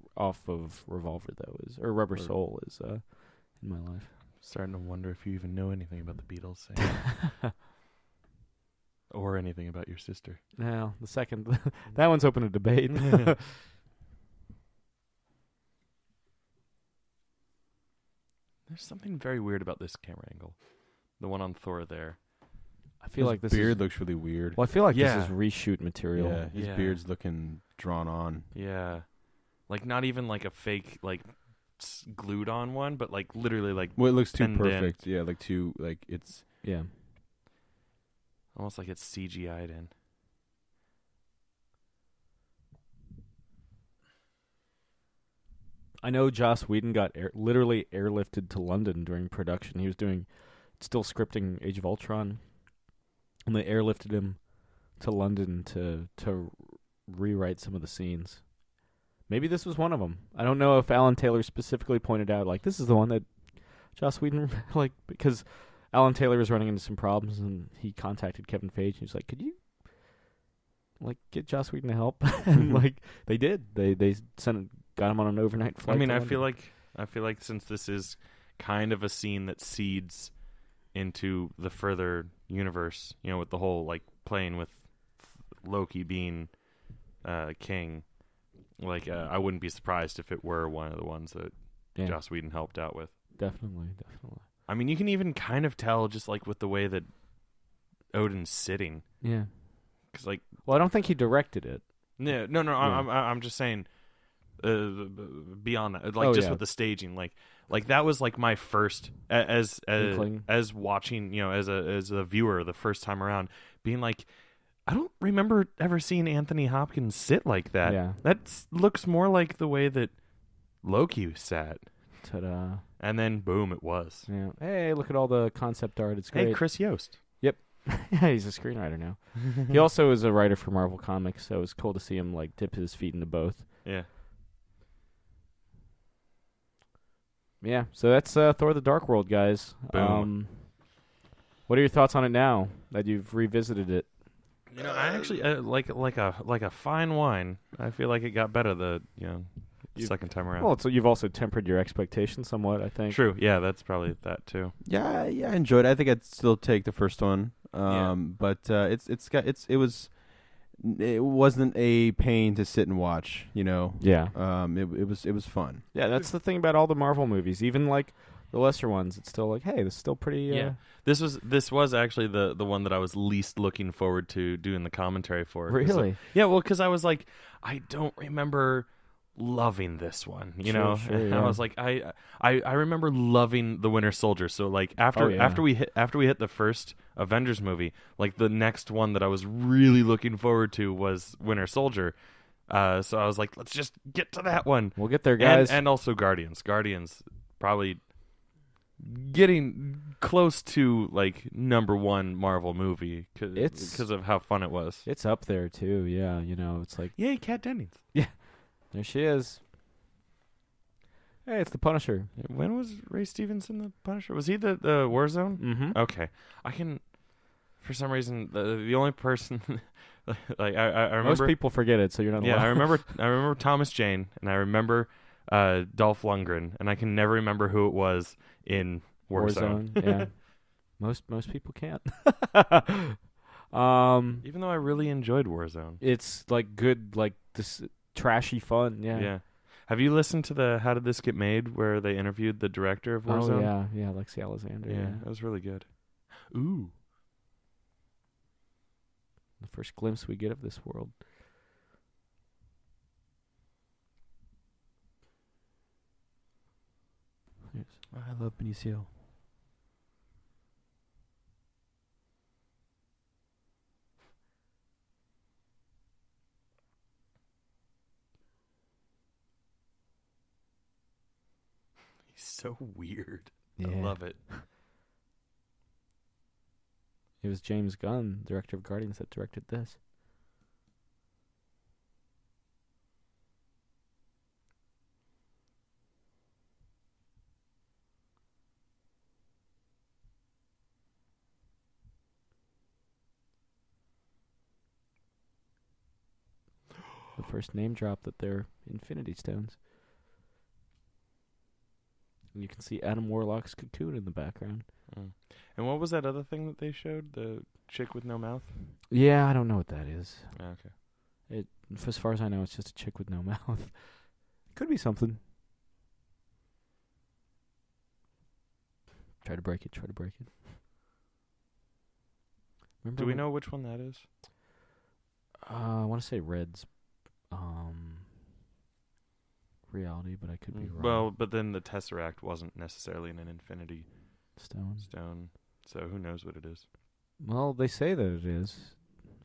of Revolver, though, is or Rubber Soul is In My Life. Starting to wonder if you even know anything about the Beatles. Or anything about your sister. No, the second. That one's open to debate. There's something very weird about this camera angle. The one on Thor there. I feel His like this beard is, looks really weird. well, I feel like Yeah. this is reshoot material. Yeah, his Yeah. beard's looking drawn on. Yeah. Like, not even like a fake, like, glued on one, but like literally like Well, it looks too penned in. perfect. Yeah, like too, like it's. Yeah. Almost like it's CGI'd in. I know Joss Whedon got literally airlifted to London during production. He was still scripting Age of Ultron, and they airlifted him to London to rewrite some of the scenes. Maybe this was one of them. I don't know if Alan Taylor specifically pointed out, like, this is the one that Joss Whedon, like, because Alan Taylor was running into some problems, and he contacted Kevin Feige, and he was like, could you, like, get Joss Whedon to help? And, like, they did. They got him on an overnight flight. I mean, to I London. feel like since this is kind of a scene that seeds into the further universe, you know, with the whole, like, playing with Loki being king, like, I wouldn't be surprised if it were one of the ones that Joss Whedon helped out with. Definitely. I mean, you can even kind of tell just, like, with the way that Odin's sitting. Yeah. 'Cause, like... Well, I don't think he directed it. No, Yeah. I'm just saying... beyond that, like, just with the staging, like that was like my first as watching, you know, as a viewer the first time around, being like, I don't remember ever seeing Anthony Hopkins sit like that. Yeah. That looks more like the way that Loki sat. Ta-da. And then, boom, it was. Yeah. Hey, look at all the concept art. It's great. Hey, Chris Yost. Yeah, he's a screenwriter now. He also is a writer for Marvel Comics, so it's cool to see him like dip his feet into both. Yeah. Yeah, so that's Thor: The Dark World, guys. Boom. What are your thoughts on it now that you've revisited it? You know, I actually like a fine wine. I feel like it got better the second time around. Well, so you've also tempered your expectations somewhat, I think. True. Yeah, that's probably that too. Yeah, I enjoyed it. I think I'd still take the first one. But it wasn't a pain to sit and watch, you know. Yeah. It was fun. Yeah, that's the thing about all the Marvel movies, even like the lesser ones. It's still like, hey, this is still pretty. Yeah. This was actually the one that I was least looking forward to doing the commentary for. Really? Yeah. Well, because I was like, I don't remember loving this one, you know. Sure, yeah. I was like, I remember loving the Winter Soldier. So like after we hit the first Avengers movie, like the next one that I was really looking forward to was Winter Soldier. So I was like, let's just get to that one. We'll get there, guys. And also Guardians probably getting close to like number one Marvel movie because of how fun it was. It's up there too. Yeah, you know, it's like, yay, Kat Dennings. Yeah. There she is. Hey, it's the Punisher. When was Ray Stevenson the Punisher? Was he the Warzone? Mm-hmm. Okay. I can, for some reason, the only person, like I remember. Most people forget it, so you're not Yeah, allowed. I remember Thomas Jane, and I remember Dolph Lundgren, and I can never remember who it was in Warzone. Yeah. Most people can't. Even though I really enjoyed Warzone. It's like good, like this trashy fun. Yeah. Yeah. Have you listened to the How Did This Get Made, where they interviewed the director of Warzone? Oh, yeah, Lexi Alexander. Yeah, that was really good. Ooh. The first glimpse we get of this world. Yes. I love Benicio. He's so weird. Yeah. I love it. It was James Gunn, director of Guardians, that directed this. The first name drop that they're Infinity Stones. And you can see Adam Warlock's cocoon in the background. Mm. And what was that other thing that they showed? The chick with no mouth? Yeah, I don't know what that is. Okay. As far as I know, it's just a chick with no mouth. Could be something. Try to break it. Remember Do we know which one that is? I want to say Red's reality, but I could be wrong. Well, but then the Tesseract wasn't necessarily in an Infinity Stone. So who knows what it is? Well, they say that it is.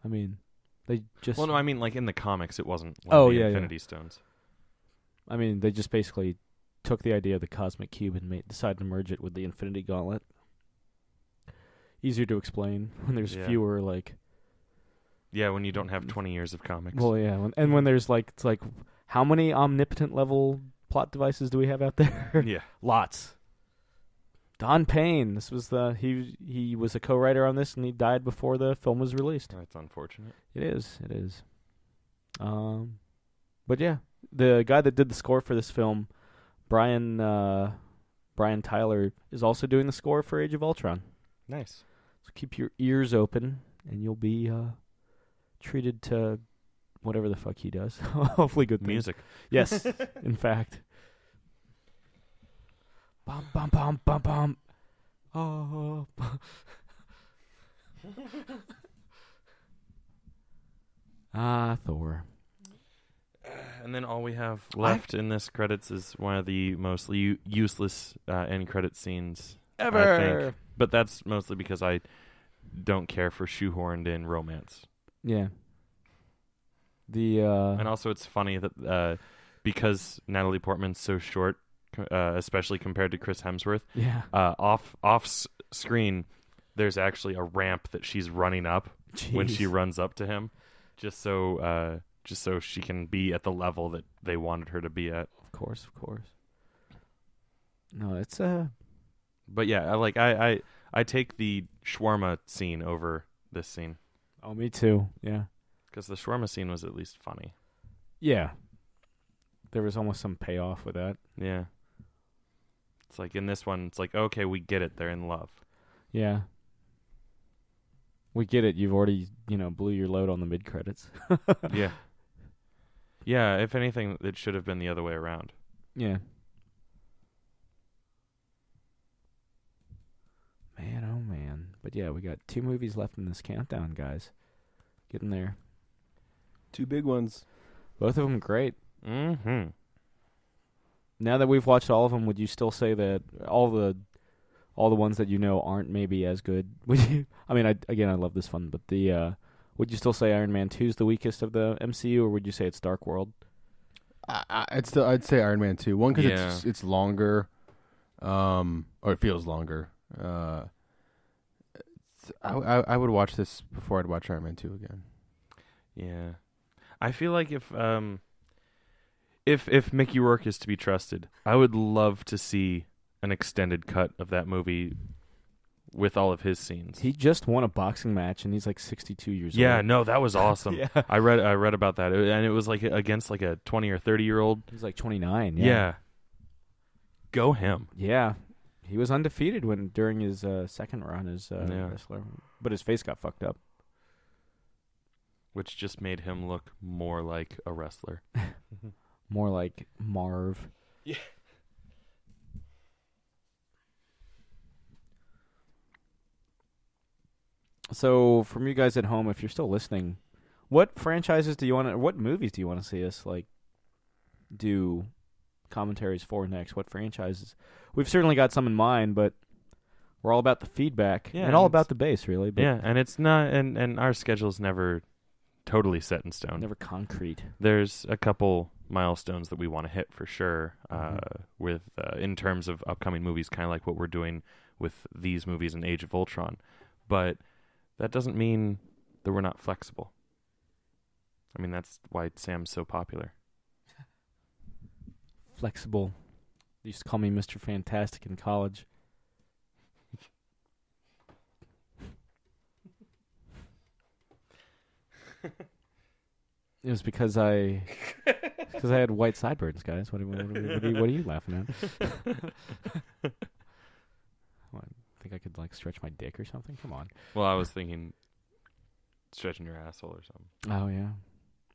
I mean, they just... Well, no, I mean, like in the comics, it wasn't one of the Infinity Stones. I mean, they just basically took the idea of the Cosmic Cube and decided to merge it with the Infinity Gauntlet. Easier to explain when there's fewer, like... Yeah, when you don't have 20 years of comics. Well, yeah, when there's like, it's like, how many omnipotent level plot devices do we have out there? Yeah, lots. Don Payne, this was he was a co-writer on this, and he died before the film was released. That's unfortunate. It is. But yeah, the guy that did the score for this film, Brian Tyler, is also doing the score for Age of Ultron. Nice. So keep your ears open, and you'll be treated to whatever the fuck he does. Hopefully good things. Music. Yes, in fact. Bum, bum, bum, bum, bum. Oh. Thor. And then all we have left in this credits is one of the mostly useless end credit scenes Ever. I think. But that's mostly because I don't care for shoehorned in romance. Yeah. And also it's funny that because Natalie Portman's so short, especially compared to Chris Hemsworth. Yeah. Off screen, there's actually a ramp that she's running up when she Jeez. runs up to him, just so she can be at the level that they wanted her to be at. Of course. No, it's But yeah, I take the shawarma scene over this scene Oh, me too. Yeah. because the shawarma scene was at least funny. Yeah. There was almost some payoff with that. Yeah. It's like in this one, it's like, okay, we get it. They're in love. Yeah. We get it. You've already, blew your load on the mid credits. Yeah. Yeah, if anything, it should have been the other way around. Yeah. Man, oh man. But yeah, we got 2 movies left in this countdown, guys. Getting there. 2 big ones. Both of them great. Mm-hmm. Now that we've watched all of them, would you still say that all the ones that aren't maybe as good? Would you? I mean, I love this fun, but would you still say Iron Man 2 is the weakest of the MCU, or would you say it's Dark World? I'd say Iron Man 2. One, because it's longer, or it feels longer. I would watch this before I'd watch Iron Man 2 again. Yeah. I feel like if Mickey Rourke is to be trusted, I would love to see an extended cut of that movie with all of his scenes. He just won a boxing match, and he's like 62 years old. Yeah, no, that was awesome. Yeah. I read about that, and it was like against like a 20 or 30-year-old. He's like 29. Yeah. Go him. Yeah. He was undefeated during his second run as wrestler, but his face got fucked up. Which just made him look more like a wrestler. More like Marv. Yeah. So, from you guys at home, if you're still listening, what franchises do you want to, what movies do you want to see us do commentaries for next? What franchises? We've certainly got some in mind, but we're all about the feedback and all about the base, really. But yeah, and it's not, and our schedule's never totally set in stone. Never concrete. There's a couple milestones that we want to hit for sure, with in terms of upcoming movies, kind of like what we're doing with these movies in Age of Ultron, but that doesn't mean that we're not flexible. I mean, that's why Sam's so popular. Flexible. They used to call me Mr. Fantastic in college. It was because I had white sideburns, guys. What are you laughing at? What, think I could stretch my dick or something? Come on. Well, I was thinking stretching your asshole or something. Oh yeah.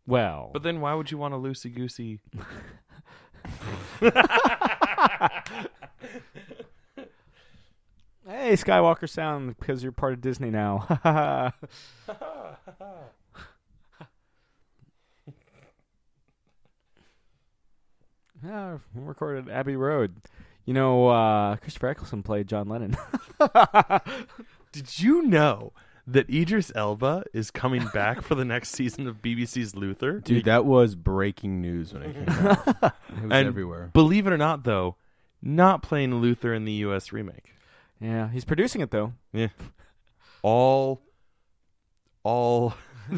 Well. But then why would you want a loosey goosey? Hey, Skywalker Sound, because you're part of Disney now. Yeah, we recorded at Abbey Road. Christopher Eccleston played John Lennon. Did you know that Idris Elba is coming back for the next season of BBC's Luther? Dude, that was breaking news when it came out. It was And everywhere. Believe it or not, though, not playing Luther in the U.S. remake. Yeah, he's producing it though. Yeah. All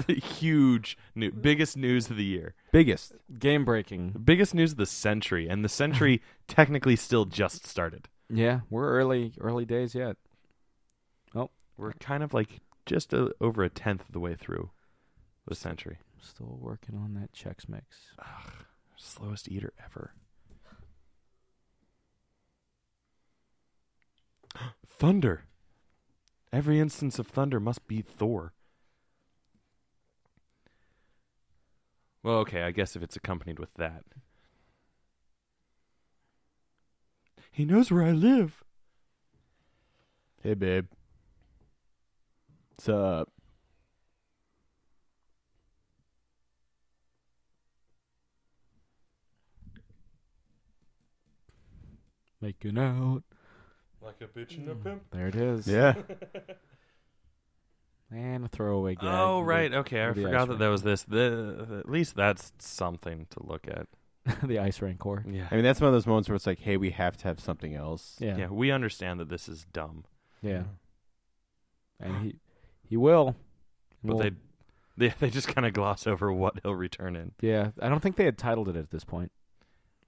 the huge biggest news of the year. Biggest. Game breaking. Biggest news of the century. And the century technically still just started. Yeah, we're early days yet. We're kind of like just over a tenth of the way through the century. Still working on that Chex Mix. Ugh, slowest eater ever. Thunder. Every instance of thunder must be Thor. Well, okay, I guess if it's accompanied with that. He knows where I live. Hey, babe. What's up? Making out. Like a bitch and a pimp. There it is. Yeah. And a throwaway gag. Oh, right. Okay, I with the forgot ice that was this. At least that's something to look at. the Ice Rancor. Yeah. I mean, that's one of those moments where it's like, hey, we have to have something else. Yeah. We understand that this is dumb. Yeah. And he will. But they just kind of gloss over what he'll return in. Yeah, I don't think they had titled it at this point.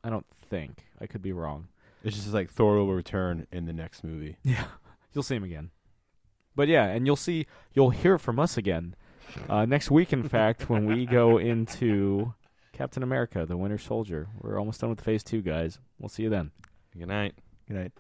I don't think. I could be wrong. It's just like Thor will return in the next movie. Yeah. You'll see him again. But yeah, and you'll hear from us again next week, in fact, when we go into Captain America, the Winter Soldier. We're almost done with Phase 2, guys. We'll see you then. Good night. Good night.